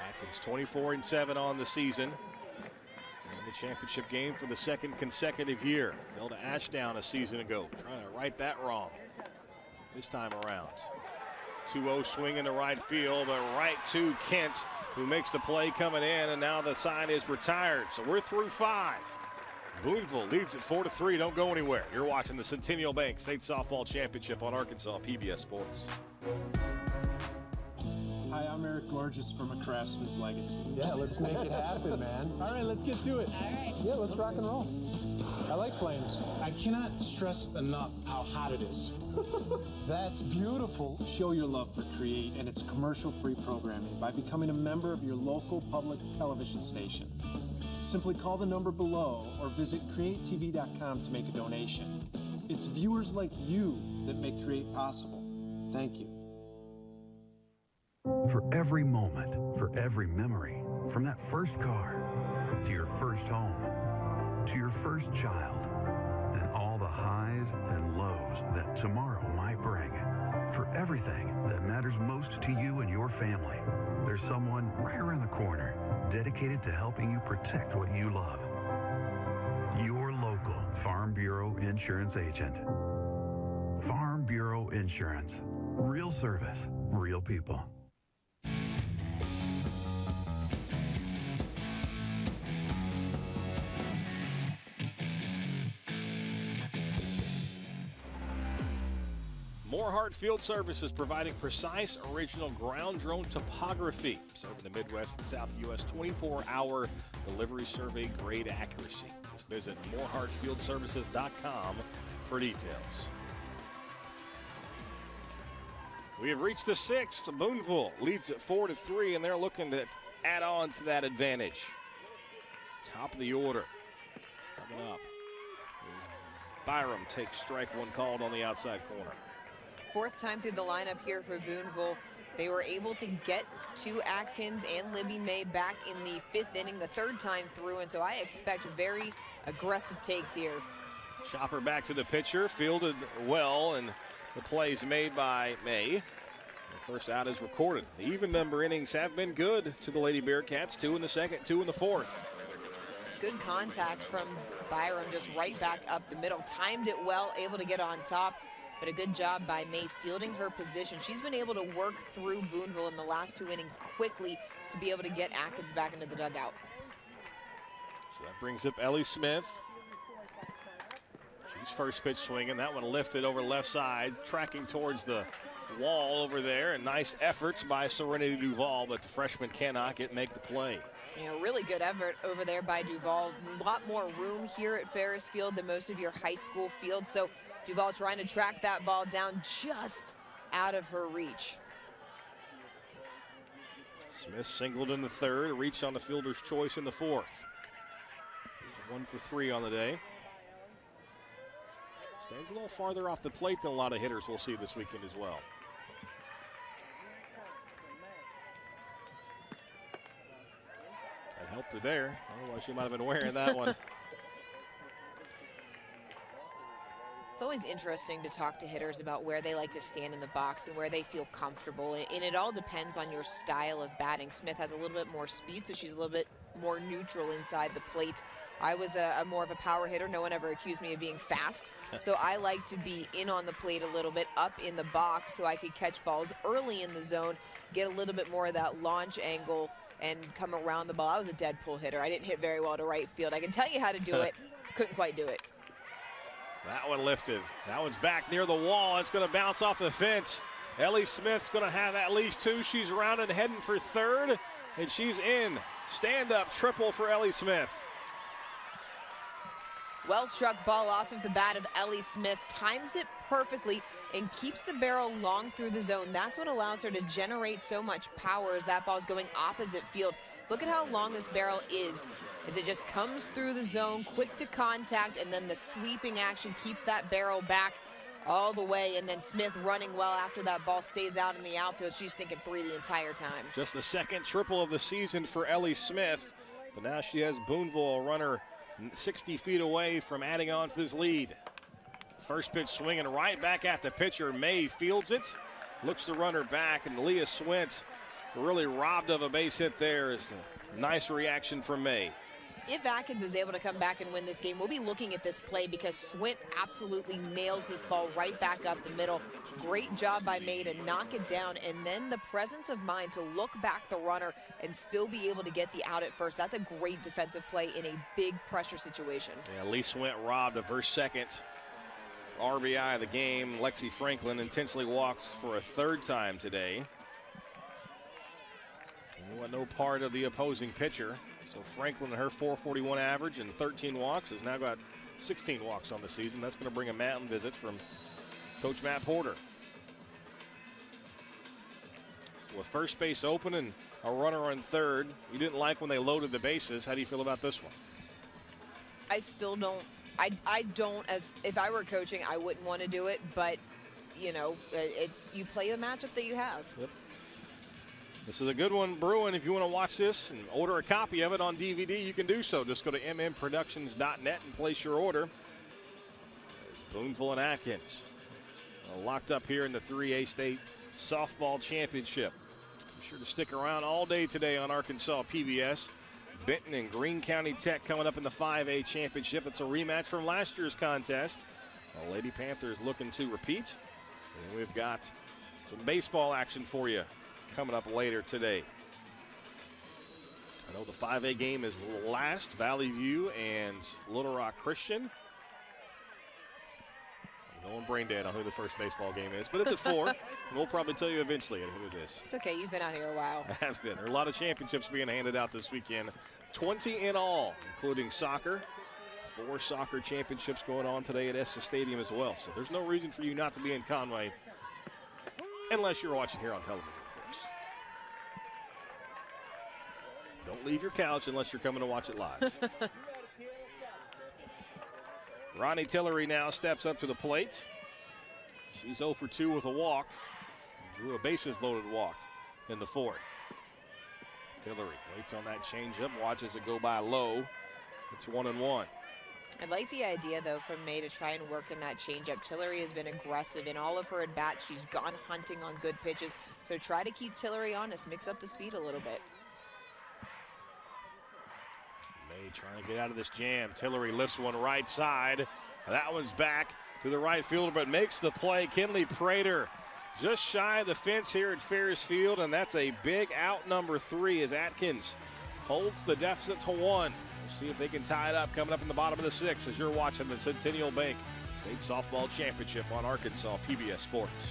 Atkins 24-7 on the season. In the championship game for the 2nd consecutive year. Fell to Ashdown a season ago. Trying to right that wrong this time around. 2-0 swing into right field, but right to Kent, who makes the play coming in, and now the side is retired. So we're through 5. Booneville leads at 4-3. Don't go anywhere. You're watching the Centennial Bank State Softball Championship on Arkansas PBS Sports. Hi, I'm Eric Gorgeous from A Craftsman's Legacy. Yeah, let's make it happen, man. All right, let's get to it. All right. Yeah, let's rock and roll. I like flames. I cannot stress enough how hot it is. That's beautiful. Show your love for Create and its commercial-free programming by becoming a member of your local public television station. Simply call the number below or visit createtv.com to make a donation. It's viewers like you that make Create possible. Thank you. For every moment, for every memory, from that first car to your first home, to your first child, and all the highs and lows that tomorrow might bring. For everything that matters most to you and your family, there's someone right around the corner dedicated to helping you protect what you love. Your local Farm Bureau Insurance agent. Farm Bureau Insurance. Real service, real people. Moorhart Field Services providing precise, original ground drone topography. Serving the Midwest and South U.S. 24-hour delivery survey grade accuracy. Just visit moorhartfieldservices.com for details. We have reached the 6th. Booneville leads at 4-3, and they're looking to add on to that advantage. Top of the order. Coming up. Byram takes strike one called on the outside corner. Fourth time through the lineup here for Booneville. They were able to get to Atkins and Libby May back in the 5th inning, the 3rd time through, and so I expect very aggressive takes here. Chopper back to the pitcher, fielded well, and the plays made by May. The first out is recorded. The even number innings have been good to the Lady Bearcats, 2 in the 2nd, 2 in the 4th. Good contact from Byram, just right back up the middle. Timed it well, able to get on top. But a good job by May fielding her position. She's been able to work through Booneville in the last 2 innings quickly to be able to get Atkins back into the dugout. So that brings up Ellie Smith. She's first pitch swinging. That one lifted over left side, tracking towards the wall over there. And nice efforts by Serenity Duval, but the freshman cannot make the play. You know, really good effort over there by Duval. A lot more room here at Ferris Field than most of your high school fields. So Duval trying to track that ball down just out of her reach. Smith singled in the 3rd, reached on the fielder's choice in the 4th. He's 1 for 3 on the day. Stands a little farther off the plate than a lot of hitters we'll see this weekend as well. That helped her there. Otherwise, she might have been wearing that one. It's always interesting to talk to hitters about where they like to stand in the box and where they feel comfortable. And it all depends on your style of batting. Smith has a little bit more speed, so she's a little bit more neutral inside the plate. I was more of a power hitter. No one ever accused me of being fast. So I like to be in on the plate a little bit, up in the box, so I could catch balls early in the zone, get a little bit more of that launch angle, and come around the ball. I was a dead pull hitter. I didn't hit very well to right field. I can tell you how to do it. Couldn't quite do it. That one lifted. That one's back near the wall. It's going to bounce off the fence. Ellie Smith's going to have at least 2. She's rounded heading for 3rd, and she's in. Stand-up triple for Ellie Smith. Well-struck ball off of the bat of Ellie Smith. Times it perfectly and keeps the barrel long through the zone. That's what allows her to generate so much power as that ball's going opposite field. Look at how long this barrel is, as it just comes through the zone, quick to contact, and then the sweeping action keeps that barrel back all the way, and then Smith running well after that ball stays out in the outfield. She's thinking 3 the entire time. Just the 2nd triple of the season for Ellie Smith, but now she has Booneville, a runner 60 feet away from adding on to this lead. First pitch swinging right back at the pitcher. May fields it, looks the runner back, and Leah Swint really robbed of a base hit there. Is a nice reaction from May. If Atkins is able to come back and win this game, we'll be looking at this play because Swint absolutely nails this ball right back up the middle. Great job by May to knock it down, and then the presence of mind to look back the runner and still be able to get the out at first. That's a great defensive play in a big pressure situation. Yeah, Lee Swint robbed of her 2nd RBI of the game. Lexi Franklin intentionally walks for a 3rd time today. No part of the opposing pitcher. So Franklin and her 441 average and 13 walks has now got 16 walks on the season. That's going to bring a mountain visit from Coach Matt Porter. So with first base open and a runner on 3rd, you didn't like when they loaded the bases. How do you feel about this one? I still don't. I don't, as if I were coaching, I wouldn't want to do it, but you know, you play the matchup that you have. Yep. This is a good one, Bruin. If you want to watch this and order a copy of it on DVD, you can do so. Just go to mmproductions.net and place your order. There's Booneville and Atkins locked up here in the 3A State Softball Championship. Be sure to stick around all day today on Arkansas PBS. Benton and Greene County Tech coming up in the 5A Championship. It's a rematch from last year's contest. The Lady Panthers looking to repeat. And we've got Some baseball action for you coming up later today. I know the 5A game is last. Valley View and Little Rock Christian. I'm going brain dead on who the first baseball game is, but it's at 4. And we'll probably tell you eventually who it is. It's okay. You've been out here a while. I have been. There are a lot of championships being handed out this weekend. 20 in all, including soccer. 4 soccer championships going on today at Estes Stadium as well. So there's no reason for you not to be in Conway unless you're watching here on television, of course. Don't leave your couch unless you're coming to watch it live. Ronnie Tillery now steps up to the plate. She's 0 for 2 with a walk. Drew a bases-loaded walk in the 4th. Tillery waits on that changeup, watches it go by low. It's 1-1. I like the idea, though, from May to try and work in that changeup. Tillery has been aggressive in all of her at-bats. She's gone hunting on good pitches. So try to keep Tillery honest, mix up the speed a little bit. May trying to get out of this jam. Tillery lifts one right side. That one's back to the right fielder, but makes the play. Kinley Prater just shy of the fence here at Ferris Field, and that's a big out, number 3, as Atkins holds the deficit to 1. We'll see if they can tie it up coming up in the bottom of the 6th as you're watching the Centennial Bank State Softball Championship on Arkansas PBS Sports.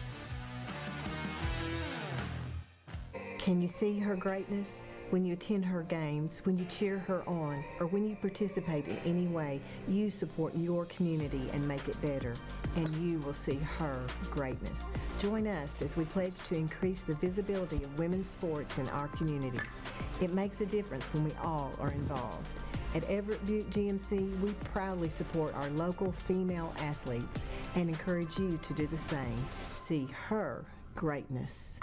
Can you see her greatness? When you attend her games, when you cheer her on, or when you participate in any way, you support your community and make it better, and you will see her greatness. Join us as we pledge to increase the visibility of women's sports in our communities. It makes a difference when we all are involved. At Everett Buick GMC, we proudly support our local female athletes and encourage you to do the same. See her greatness.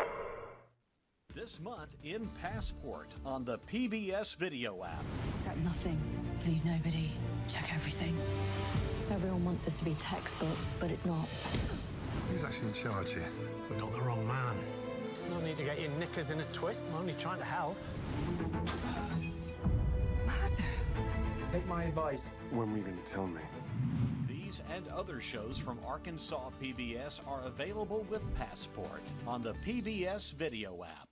This month in Passport on the PBS video app. Accept nothing, leave nobody, check everything. Everyone wants us to be textbook, but it's not. Who's actually in charge here? We got the wrong man. No need to get your knickers in a twist. I'm only trying to help. Take my advice. When were you going to tell me? These and other shows from Arkansas PBS are available with Passport on the PBS video app.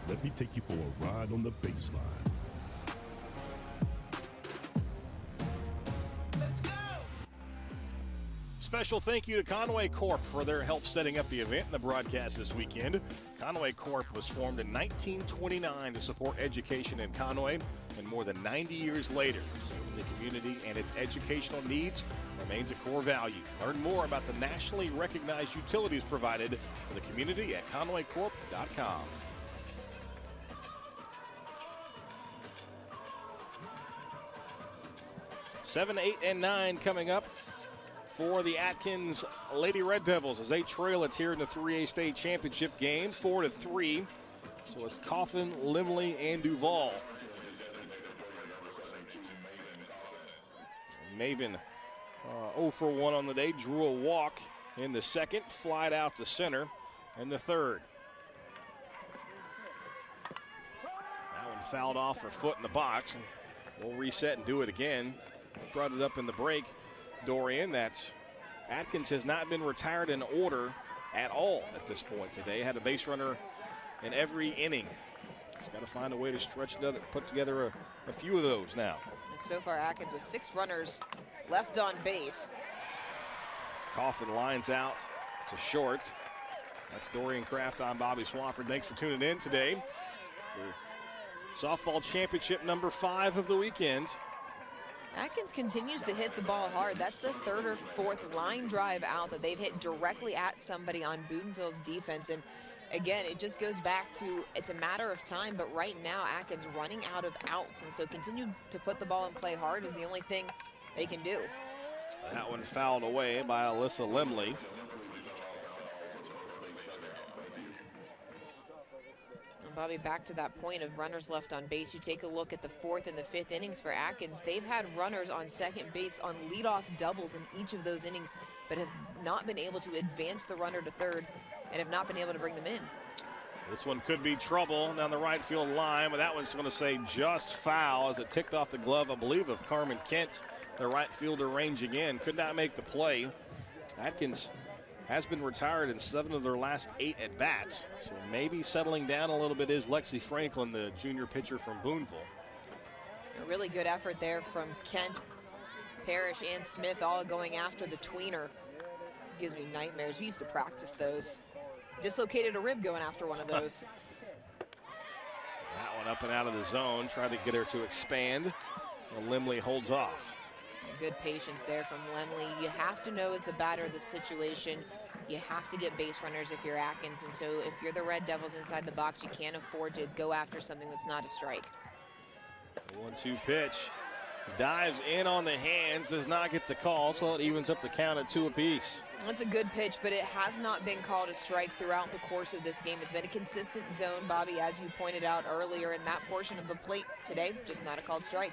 Let me take you for a ride on the baseline. Special thank you to Conway Corp for their help setting up the event and the broadcast this weekend. Conway Corp was formed in 1929 to support education in Conway, and more than 90 years later, serving the community and its educational needs remains a core value. Learn more about the nationally recognized utilities provided for the community at conwaycorp.com. 7, 8, and 9 coming up for the Atkins Lady Red Devils as they trail it here in the 3A state championship game, 4-3. So it's Coffin, Limley, and Duval. Maven 0 for 1 on the day, drew a walk in the 2nd, flied out to center in the 3rd. That one fouled off her foot in the box, and we'll reset and do it again. Brought it up in the break, Dorian. That's Atkins has not been retired in order at all at this point today. Had a base runner in every inning. He's got to find a way to stretch it, put together a few of those now. And so far, Atkins with 6 runners left on base. As Coffin lines out to short. That's Dorian Kraft. I'm Bobby Swafford. Thanks for tuning in today for softball championship number 5 of the weekend. Atkins continues to hit the ball hard. That's the 3rd or 4th line drive out that they've hit directly at somebody on Booneville's defense. And again, it just goes back to it's a matter of time, but right now Atkins running out of outs. And so continue to put the ball and play hard is the only thing they can do. That one fouled away by Alyssa Limley. Bobby, back to that point of runners left on base. You take a look at the 4th and the 5th innings for Atkins. They've had runners on second base on leadoff doubles in each of those innings, but have not been able to advance the runner to 3rd and have not been able to bring them in. This one could be trouble down the right field line, but that one's going to say just foul as it ticked off the glove, I believe, of Carmen Kent, the right fielder ranging in. Could not make the play. Atkins has been retired in 7 of their last 8 at-bats. So maybe settling down a little bit is Lexi Franklin, the junior pitcher from Booneville. A really good effort there from Kent, Parrish, and Smith, all going after the tweener. Gives me nightmares. We used to practice those. Dislocated a rib going after one of those. That one up and out of the zone. Tried to get her to expand. Well, Limley holds off. Good patience there from Lemley. You have to know as the batter the situation. You have to get base runners if you're Atkins. And so if you're the Red Devils inside the box, you can't afford to go after something that's not a strike. 1-2 pitch. Dives in on the hands, does not get the call, so it evens up the count at 2 apiece. That's a good pitch, but it has not been called a strike throughout the course of this game. It's been a consistent zone, Bobby, as you pointed out earlier in that portion of the plate today. Just not a called strike.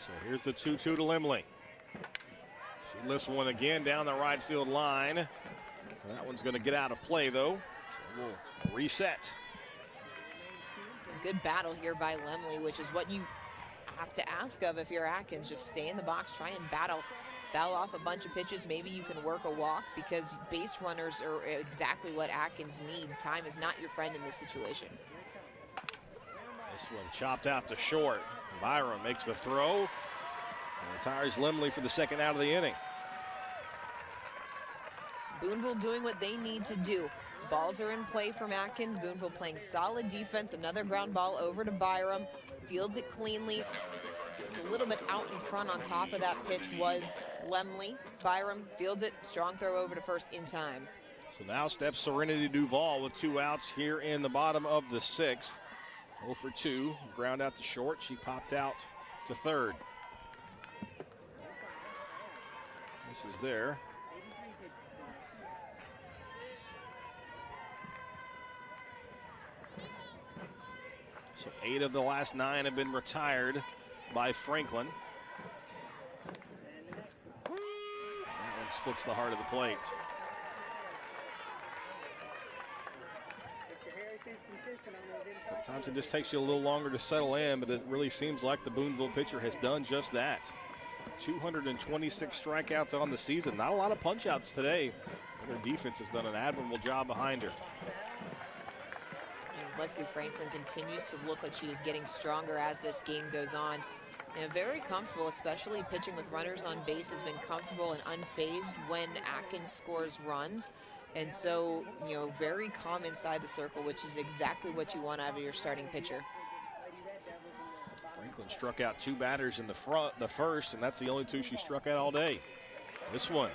So here's the 2-2 to Limley. She lifts one again down the right field line. That one's going to get out of play, though, so we'll reset. A good battle here by Lemley, which is what you have to ask of if you're Atkins. Just stay in the box, try and battle. Foul off a bunch of pitches, maybe you can work a walk, because base runners are exactly what Atkins need. Time is not your friend in this situation. This one chopped out to short. Byron makes the throw and retires Limley for the second out of the inning. Booneville doing what they need to do. Balls are in play from Atkins. Booneville playing solid defense. Another ground ball over to Byram. Fields it cleanly. Just a little bit out in front on top of that pitch was Lemley. Byram fields it. Strong throw over to first in time. So now steps Serenity Duval with 2 outs here in the bottom of the 6th. 0 for 2. Ground out to short. She popped out to third. This is there. So 8 of the last 9 have been retired by Franklin. That one splits the heart of the plate. Sometimes it just takes you a little longer to settle in, but it really seems like the Booneville pitcher has done just that. 226 strikeouts on the season. Not a lot of punch-outs today. Their defense has done an admirable job behind her. Lexi Franklin continues to look like she is getting stronger as this game goes on. And very comfortable, especially pitching with runners on base, has been comfortable and unfazed when Atkins scores runs. And so, you know, very calm inside the circle, which is exactly what you want out of your starting pitcher. Franklin struck out 2 batters in the first, and that's the only 2 she struck out all day. This one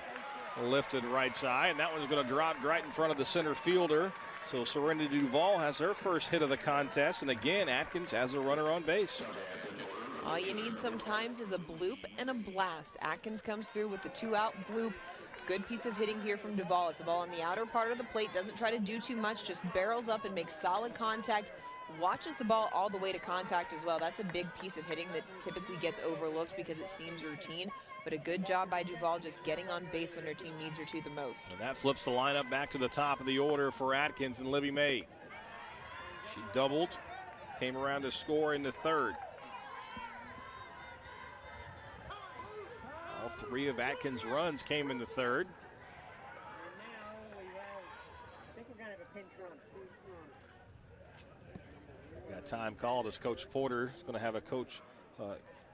lifted right side, and that one's going to drop right in front of the center fielder. So Serenity Duval has her first hit of the contest, and again, Atkins has a runner on base. All you need sometimes is a bloop and a blast. Atkins comes through with the 2-out bloop. Good piece of hitting here from Duval. It's a ball on the outer part of the plate, doesn't try to do too much, just barrels up and makes solid contact. Watches the ball all the way to contact as well. That's a big piece of hitting that typically gets overlooked because it seems routine. But a good job by Duval just getting on base when her team needs her to the most. And that flips the lineup back to the top of the order for Atkins and Libby May. She doubled, came around to score in the third. All 3 of Atkins' runs came in the third. Got time called as Coach Porter is going to have a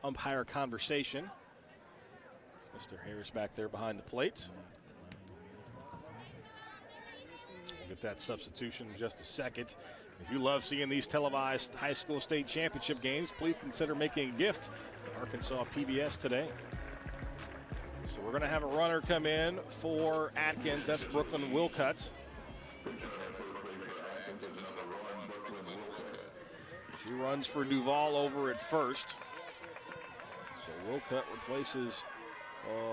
umpire conversation. Mr. Harris back there behind the plate. We'll get that substitution in just a second. If you love seeing these televised high school state championship games, please consider making a gift to Arkansas PBS today. So we're going to have a runner come in for Atkins. That's Brooklyn Wilcutt. She runs for Duval over at first. So Wilcutt replaces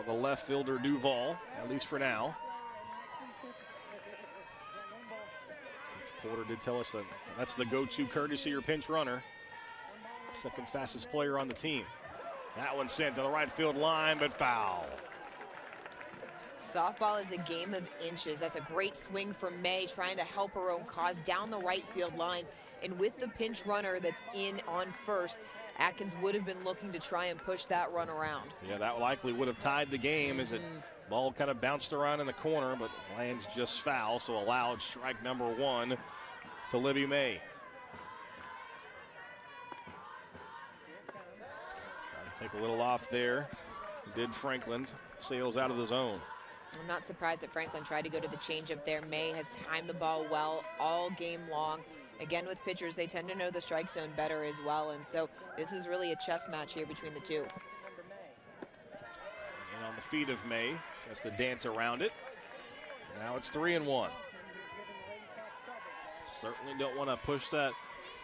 the left fielder Duval, at least for now. Coach Porter did tell us that that's the go-to courtesy or pinch runner. Second fastest player on the team. That one sent to the right field line, but foul. Softball is a game of inches. That's a great swing from May, trying to help her own cause down the right field line. And with the pinch runner that's in on first, Atkins would have been looking to try and push that run around. Yeah, that likely would have tied the game as it ball kind of bounced around in the corner, but lands just foul, so allowed strike number 1 to Libby May. Trying to take a little off there. Did Franklin. Sails out of the zone. I'm not surprised that Franklin tried to go to the changeup there. May has timed the ball well all game long. Again, with pitchers, they tend to know the strike zone better as well, and so this is really a chess match here between the two. And on the feet of May, she has to dance around it. Now it's 3-1. Certainly don't want to push that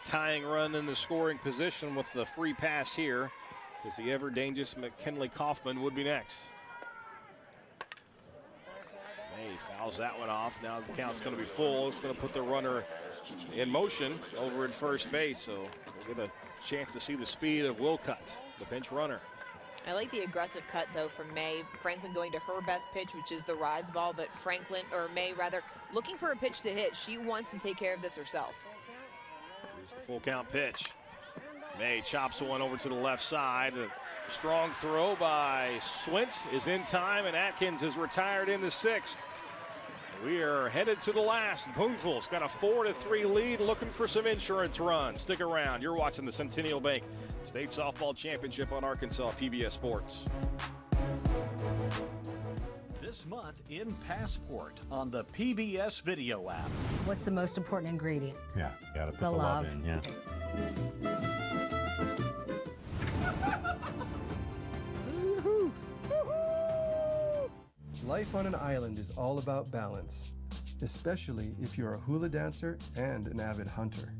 tying run in the scoring position with the free pass here, because the ever dangerous McKinley Kaufman would be next. May fouls that one off. Now the count's going to be full. It's going to put the runner in motion over at first base, so we'll get a chance to see the speed of Wilcutt, the pinch runner. I like the aggressive cut, though, from May. Franklin going to her best pitch, which is the rise ball, but May looking for a pitch to hit. She wants to take care of this herself. Here's the full count pitch. May chops one over to the left side. A strong throw by Swint is in time, and Atkins is retired in the 6th. We are headed to the last. Booneville's got a 4-3 lead, looking for some insurance runs. Stick around. You're watching the Centennial Bank State Softball Championship on Arkansas PBS Sports. This month in Passport on the PBS video app. What's the most important ingredient? Yeah, gotta put the love in, yeah. Life on an island is all about balance, especially if you're a hula dancer and an avid hunter.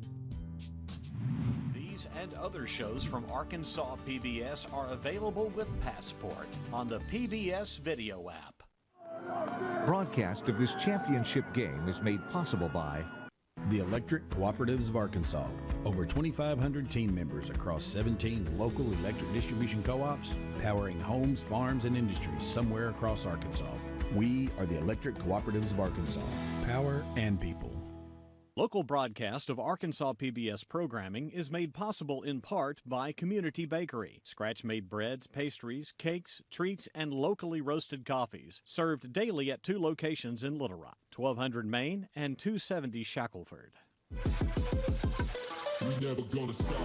These and other shows from Arkansas PBS are available with Passport on the PBS video app. Broadcast of this championship game is made possible by the Electric Cooperatives of Arkansas. Over 2,500 team members across 17 local electric distribution co-ops, powering homes, farms, and industries somewhere across Arkansas. We are the Electric Cooperatives of Arkansas. Power and people. Local broadcast of Arkansas PBS programming is made possible in part by Community Bakery. Scratch-made breads, pastries, cakes, treats, and locally roasted coffees. Served daily at 2 locations in Little Rock, 1200 Main and 270 Shackelford. We never gonna stop.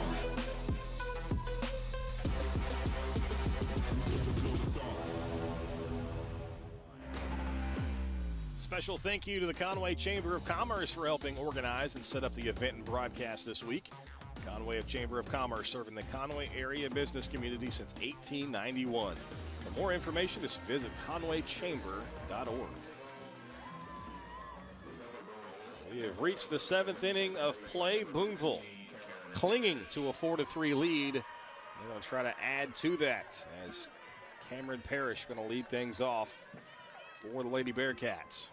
Special thank you to the Conway Chamber of Commerce for helping organize and set up the event and broadcast this week. Conway Chamber of Commerce, serving the Conway area business community since 1891. For more information, just visit conwaychamber.org. We have reached the 7th inning of play. Booneville clinging to a 4-3 lead. They're going to try to add to that as Cameron Parrish going to lead things off for the Lady Bearcats.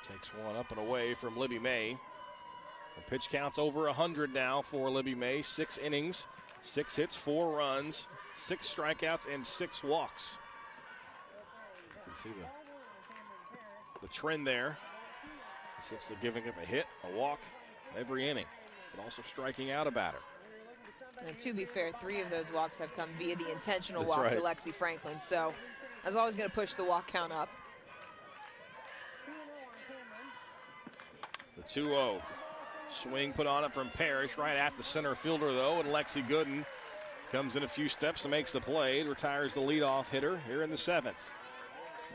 She takes one up and away from Libby May. The pitch count's over 100 now for Libby May. 6 innings, 6 hits, 4 runs, 6 strikeouts, and 6 walks. You can see the trend there. Essentially giving up a hit, a walk every inning, but also striking out a batter. And to be fair, 3 of those walks have come via the intentional That's walk right. to Lexi Franklin. So I was always going to push the walk count up. The 2-0 swing put on it from Parrish right at the center fielder, though, and Lexi Gooden comes in a few steps and makes the play. Retires the leadoff hitter here in the 7th.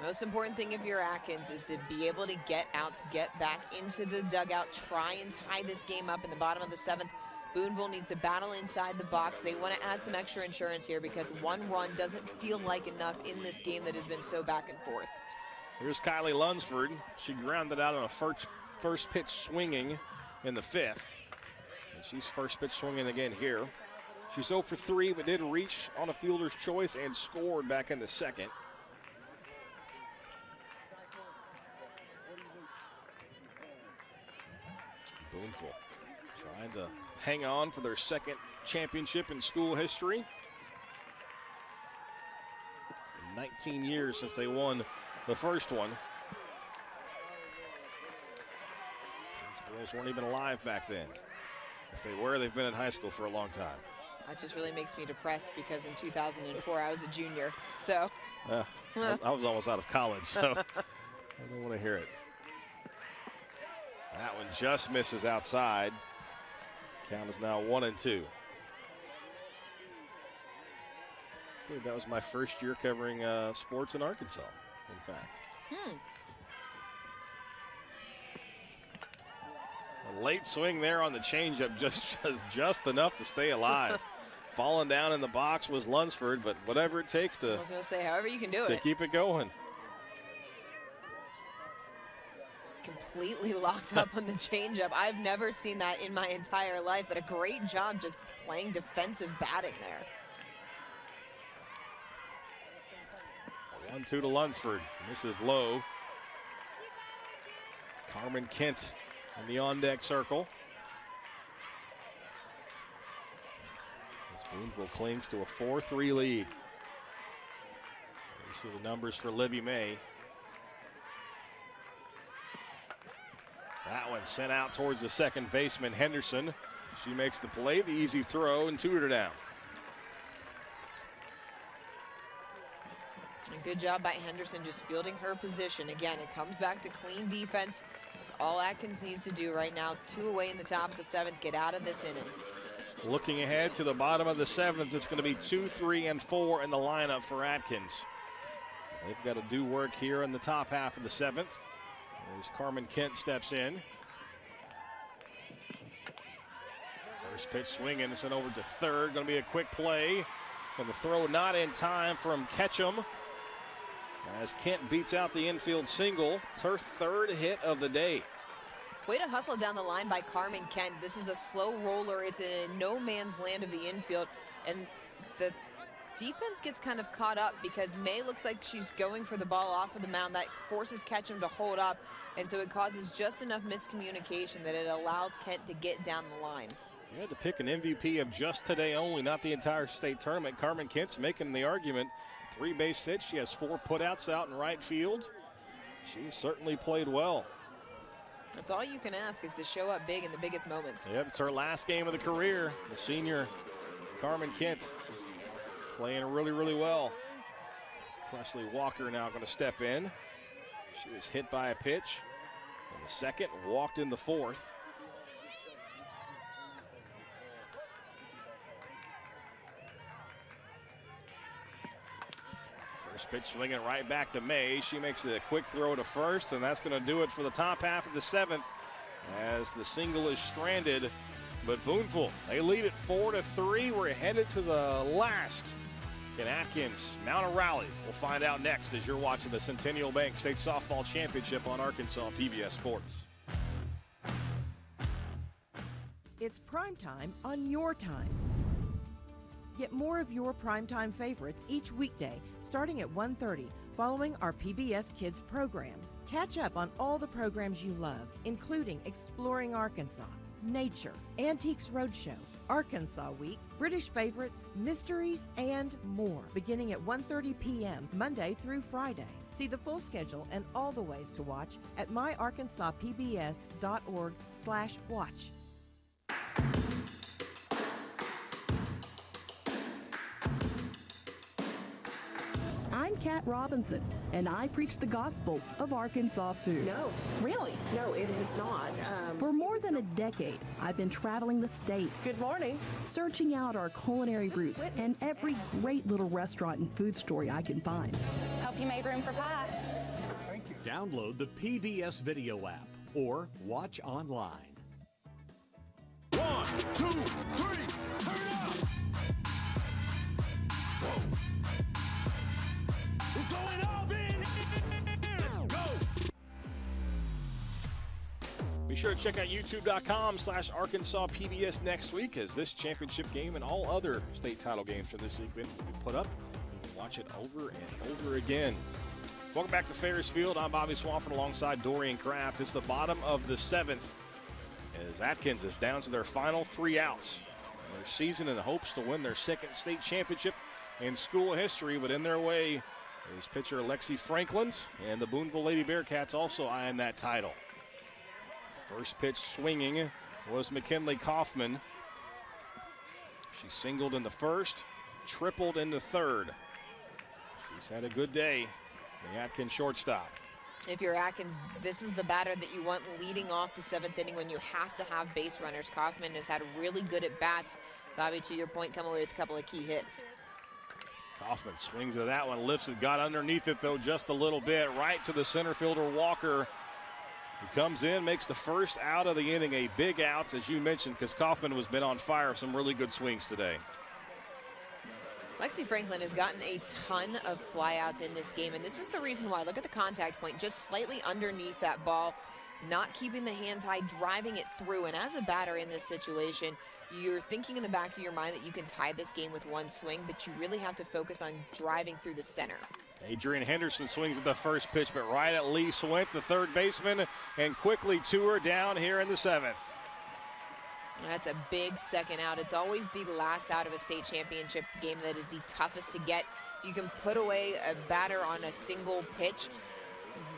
Most important thing if you're Atkins is to be able to get out, get back into the dugout, try and tie this game up in the bottom of the 7th. Booneville needs to battle inside the box. They want to add some extra insurance here because 1 run doesn't feel like enough in this game that has been so back and forth. Here's Kylie Lunsford. She grounded out on a first pitch swinging in the 5th. And she's first pitch swinging again here. She's 0 for 3, but did reach on a fielder's choice and scored back in the 2nd. Booneville trying to hang on for their 2nd championship in school history. 19 years since they won the first one. These girls weren't even alive back then. If they were, they've been in high school for a long time. That just really makes me depressed because in 2004 I was a junior. So I was almost out of college, so I don't want to hear it. That one just misses outside. Count is now 1-2. I believe that was my first year covering sports in Arkansas, in fact. A late swing there on the changeup, just enough to stay alive. Falling down in the box was Lunsford, but whatever it takes to, I was going to say, however you can do to it. keep it going. Completely locked up on the changeup. I've never seen that in my entire life, but a great job just playing defensive batting there. 1-2 to Lunsford. This is low. Carmen Kent in the on-deck circle. As Booneville clings to a 4-3 lead. You see the numbers for Libby May. That one sent out towards the second baseman, Henderson. She makes the play, the easy throw, and 2 down. A good job by Henderson just fielding her position. Again, it comes back to clean defense. It's all Atkins needs to do right now. 2 away in the top of the 7th. Get out of this inning. Looking ahead to the bottom of the 7th, it's going to be 2, 3, and 4 in the lineup for Atkins. They've got to do work here in the top half of the 7th. As Carmen Kent steps in. First pitch swinging, sent over to third. Going to be a quick play. And the throw not in time from Ketchum. As Kent beats out the infield single. It's her 3rd hit of the day. Way to hustle down the line by Carmen Kent. This is a slow roller. It's in no man's land of the infield. And the defense gets kind of caught up because May looks like she's going for the ball off of the mound. That forces Ketchum to hold up, and so it causes just enough miscommunication that it allows Kent to get down the line. You had to pick an MVP of just today only, not the entire state tournament. Carmen Kent's making the argument. 3 base hits. She has 4 putouts out in right field. She certainly played well. That's all you can ask, is to show up big in the biggest moments. Yep, it's her last game of the career. The senior Carmen Kent playing really, really well. Presley Walker now going to step in. She was hit by a pitch in the 2nd, walked in the 4th. First pitch swinging right back to May. She makes a quick throw to first, and that's going to do it for the top half of the 7th as the single is stranded. But Booneville, they lead it 4-3. We're headed to the last in Atkins. Mount a rally. We'll find out next as you're watching the Centennial Bank State Softball Championship on Arkansas PBS Sports. It's prime time on your time. Get more of your primetime favorites each weekday starting at 1:30 following our PBS Kids programs. Catch up on all the programs you love, including Exploring Arkansas, Nature, Antiques Roadshow, Arkansas Week, British Favorites, Mysteries, and more, beginning at 1:30 p.m. Monday through Friday. See the full schedule and all the ways to watch at myarkansaspbs.org/watch. I'm Kat Robinson, and I preach the gospel of Arkansas food. No. Really? No, it is not. For more than a decade, I've been traveling the state. Good morning. Searching out our culinary roots and every great little restaurant and food story I can find. Hope you made room for pie. Thank you. Download the PBS video app or watch online. 1, 2, 3, turn up! Whoa. It's going up in here! Let's go! Be sure to check out youtube.com/Arkansas PBS next week as this championship game and all other state title games from this week will be put up. You can watch it over and over again. Welcome back to Ferris Field. I'm Bobby Swafford alongside Dorian Kraft. It's the bottom of the 7th as Atkins is down to their final 3 outs in their season in hopes to win their 2nd state championship in school history, but in their way His pitcher, Lexi Franklin, and the Booneville Lady Bearcats also eyeing that title. First pitch swinging was McKinley Kaufman. She singled in the first, tripled in the third. She's had a good day, the Atkins shortstop. If you're Atkins, this is the batter that you want leading off the 7th inning when you have to have base runners. Kaufman has had really good at bats. Bobby, to your point, come away with a couple of key hits. Kaufman swings at that one, lifts it, got underneath it though just a little bit, right to the center fielder Walker. He comes in, makes the first out of the inning, a big out, as you mentioned, because Kaufman has been on fire with some really good swings today. Lexi Franklin has gotten a ton of flyouts in this game, and this is the reason why. Look at the contact point, just slightly underneath that ball, not keeping the hands high, driving it through. And as a batter in this situation, you're thinking in the back of your mind that you can tie this game with one swing, but you really have to focus on driving through the center. Adrian Henderson swings at the first pitch, but right at Lee Swint, the third baseman, and quickly to her down here in the 7th. That's a big second out. It's always the last out of a state championship game that is the toughest to get. If you can put away a batter on a single pitch,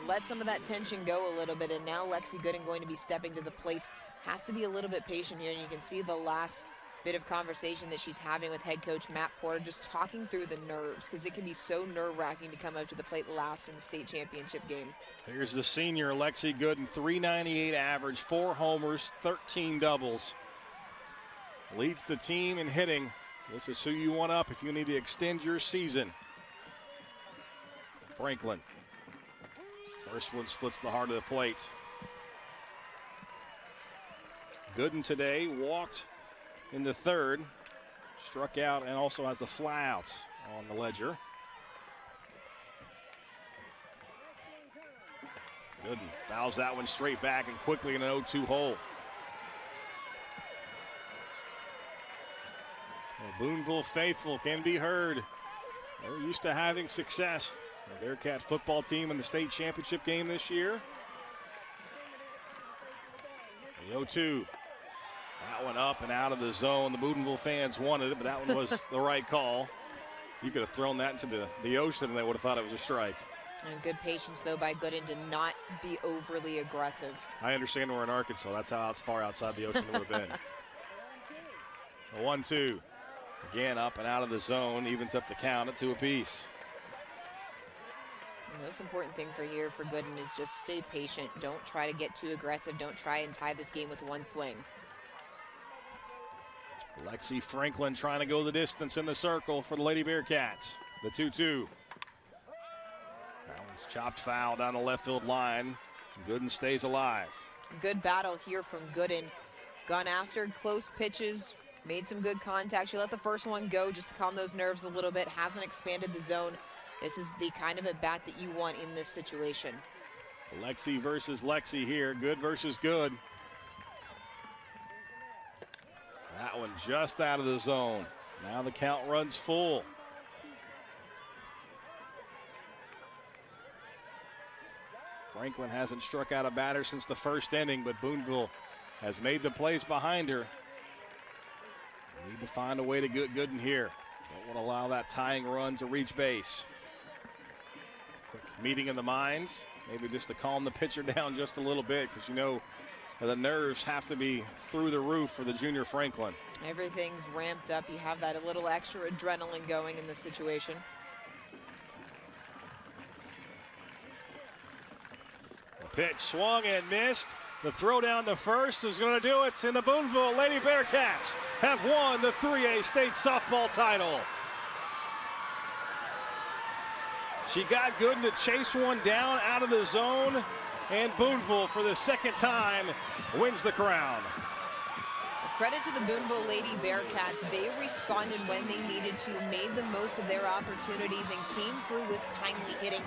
let some of that tension go a little bit. And now Lexi Gooden going to be stepping to the plate. Has to be a little bit patient here, and you can see the last bit of conversation that she's having with head coach Matt Porter, just talking through the nerves, because it can be so nerve-wracking to come up to the plate last in a state championship game. Here's the senior, Lexi Gooden, 398 average, 4 homers, 13 doubles. Leads the team in hitting. This is who you want up if you need to extend your season. Franklin. First one splits the heart of the plate. Gooden today walked in the third, struck out, and also has a fly out on the ledger. Gooden fouls that one straight back and quickly in an 0-2 hole. Well, Booneville faithful can be heard. They're used to having success. The Bearcat football team in the state championship game this year. The 0-2. That one up and out of the zone. The Booneville fans wanted it, but that one was the right call. You could have thrown that into the ocean and they would have thought it was a strike. And good patience, though, by Gooden to not be overly aggressive. I understand we're in Arkansas. That's how far outside the ocean it would have been. A 1-2. Again, up and out of the zone. Evens up the count at 2 apiece. The most important thing for Gooden is just stay patient. Don't try to get too aggressive. Don't try and tie this game with one swing. Lexi Franklin trying to go the distance in the circle for the Lady Bearcats. The 2-2. That one's chopped foul down the left field line. Gooden stays alive. Good battle here from Gooden. Gone after close pitches, made some good contact. She let the first one go just to calm those nerves a little bit. Hasn't expanded the zone. This is the kind of at bat that you want in this situation. Lexi versus Lexi here. Good versus good. That one just out of the zone. Now the count runs full. Franklin hasn't struck out a batter since the first inning, but Booneville has made the plays behind her. Need to find a way to get Gooden here. Don't want to allow that tying run to reach base. Quick meeting in the minds. Maybe just to calm the pitcher down just a little bit, because you know the nerves have to be through the roof for the junior Franklin. Everything's ramped up. You have that a little extra adrenaline going in this situation. The pitch swung and missed. The throw down to first is going to do it. And the Booneville Lady Bearcats have won the 3A state softball title. She got Gooden to chase one down out of the zone. And Booneville, for the second time, wins the crown. Credit to the Booneville Lady Bearcats. They responded when they needed to, made the most of their opportunities, and came through with timely hitting.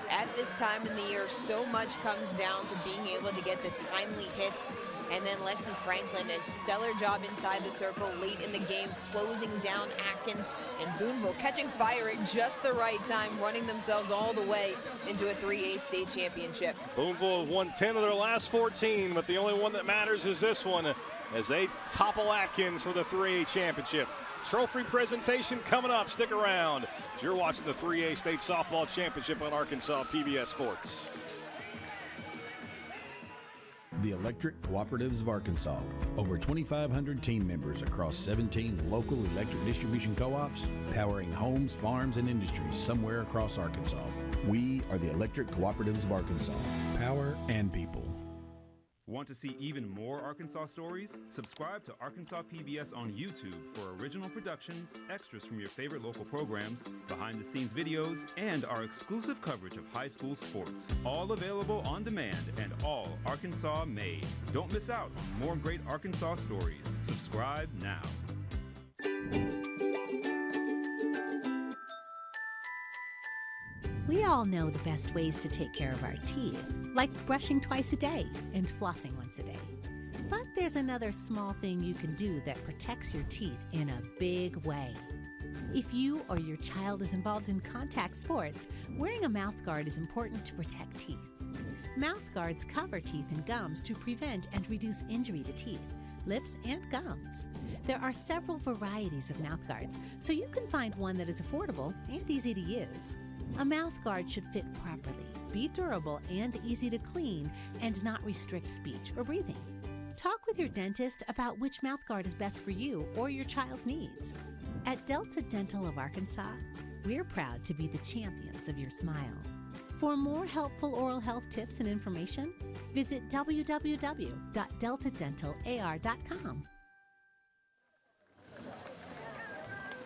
At this time in the year, so much comes down to being able to get the timely hits. And then Lexi Franklin, a stellar job inside the circle late in the game, closing down Atkins, and Booneville catching fire at just the right time, running themselves all the way into a 3A state championship. Booneville have won 10 of their last 14, but the only one that matters is this one, as they topple Atkins for the 3A championship. trophy presentation coming up. Stick around. You're watching the 3A State Softball Championship on Arkansas PBS Sports. The Electric Cooperatives of Arkansas. Over 2,500 team members across 17 local electric distribution co-ops, powering homes, farms, and industries somewhere across Arkansas. We are the Electric Cooperatives of Arkansas. Power and people. Want to see even more Arkansas stories? Subscribe to Arkansas PBS on YouTube for original productions, extras from your favorite local programs, behind-the-scenes videos, and our exclusive coverage of high school sports. All available on demand and all Arkansas made. Don't miss out on more great Arkansas stories. Subscribe now. We all know the best ways to take care of our teeth, like brushing twice a day and flossing once a day. But there's another small thing you can do that protects your teeth in a big way. If you or your child is involved in contact sports, wearing a mouth guard is important to protect teeth. Mouth guards cover teeth and gums to prevent and reduce injury to teeth, lips, and gums. There are several varieties of mouth guards, so you can find one that is affordable and easy to use. A mouth guard should fit properly, be durable and easy to clean, and not restrict speech or breathing. Talk with your dentist about which mouth guard is best for you or your child's needs. At Delta Dental of Arkansas, we're proud to be the champions of your smile. For more helpful oral health tips and information, visit www.deltadentalar.com.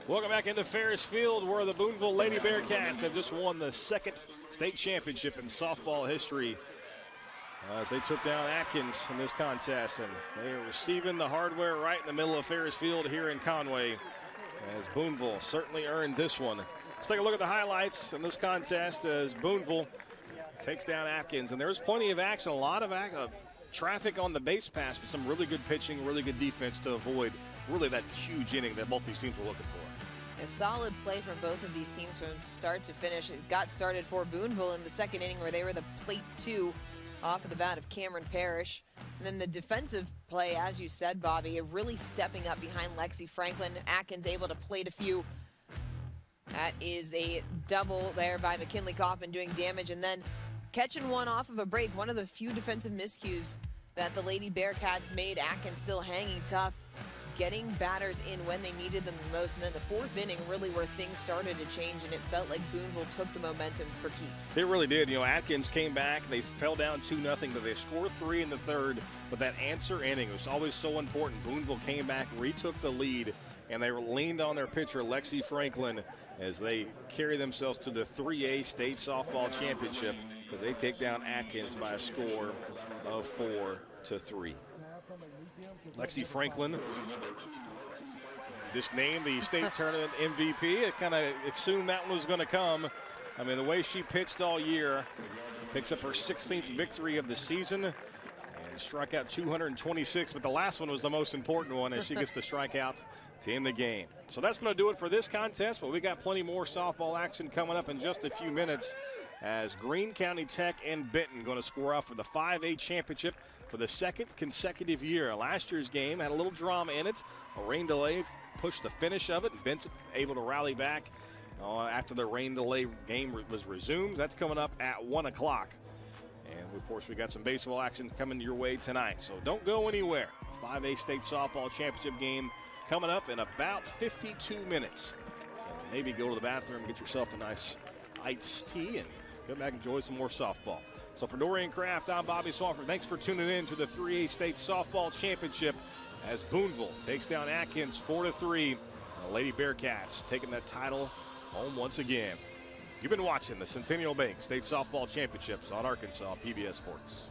Welcome back into Ferris Field, where the Booneville Lady Bearcats have just won the second state championship in softball history as they took down Atkins in this contest. And they are receiving the hardware right in the middle of Ferris Field here in Conway, as Booneville certainly earned this one. Let's take a look at the highlights in this contest as Booneville takes down Atkins. And there's plenty of action, a lot of traffic on the base pass, but some really good pitching, really good defense to avoid really that huge inning that both these teams were looking for. A solid play from both of these teams from start to finish. It got started for Booneville in the second inning, where they were the plate two off of the bat of Cameron Parrish. And then the defensive play, as you said, Bobby, really stepping up behind Lexi Franklin. Atkins able to plate a few. That is a double there by McKinley Kaufman doing damage. And then catching one off of a break, one of the few defensive miscues that the Lady Bearcats made. Atkins still hanging tough, getting batters in when they needed them the most. And then the fourth inning really where things started to change, and it felt like Booneville took the momentum for keeps. They really did. You know, Atkins came back. They fell down 2-0, but they scored 3 in the third. But that answer inning was always so important. Booneville came back, retook the lead, and they leaned on their pitcher, Lexi Franklin, as they carry themselves to the 3A State Softball Championship as they take down Atkins by a score of 4-3. Lexi Franklin just named the state tournament MVP. It kind of assumed that one was going to come. I mean, the way she pitched all year, picks up her 16th victory of the season and struck out 226, but the last one was the most important one as she gets the strikeout to end the game. So that's going to do it for this contest, but we got plenty more softball action coming up in just a few minutes as Greene County Tech and Benton going to square off for the 5A championship for the second consecutive year. Last year's game had a little drama in it. A rain delay pushed the finish of it, and Benton able to rally back after the rain delay game was resumed. That's coming up at 1 o'clock. And, of course, we got some baseball action coming your way tonight. So don't go anywhere. 5A State Softball Championship game coming up in about 52 minutes. So maybe go to the bathroom, get yourself a nice iced tea, and come back and enjoy some more softball. So for Dorian Kraft, I'm Bobby Swafford. Thanks for tuning in to the 3A State Softball Championship as Booneville takes down Atkins 4-3. The Lady Bearcats taking that title home once again. You've been watching the Centennial Bank State Softball Championships on Arkansas PBS Sports.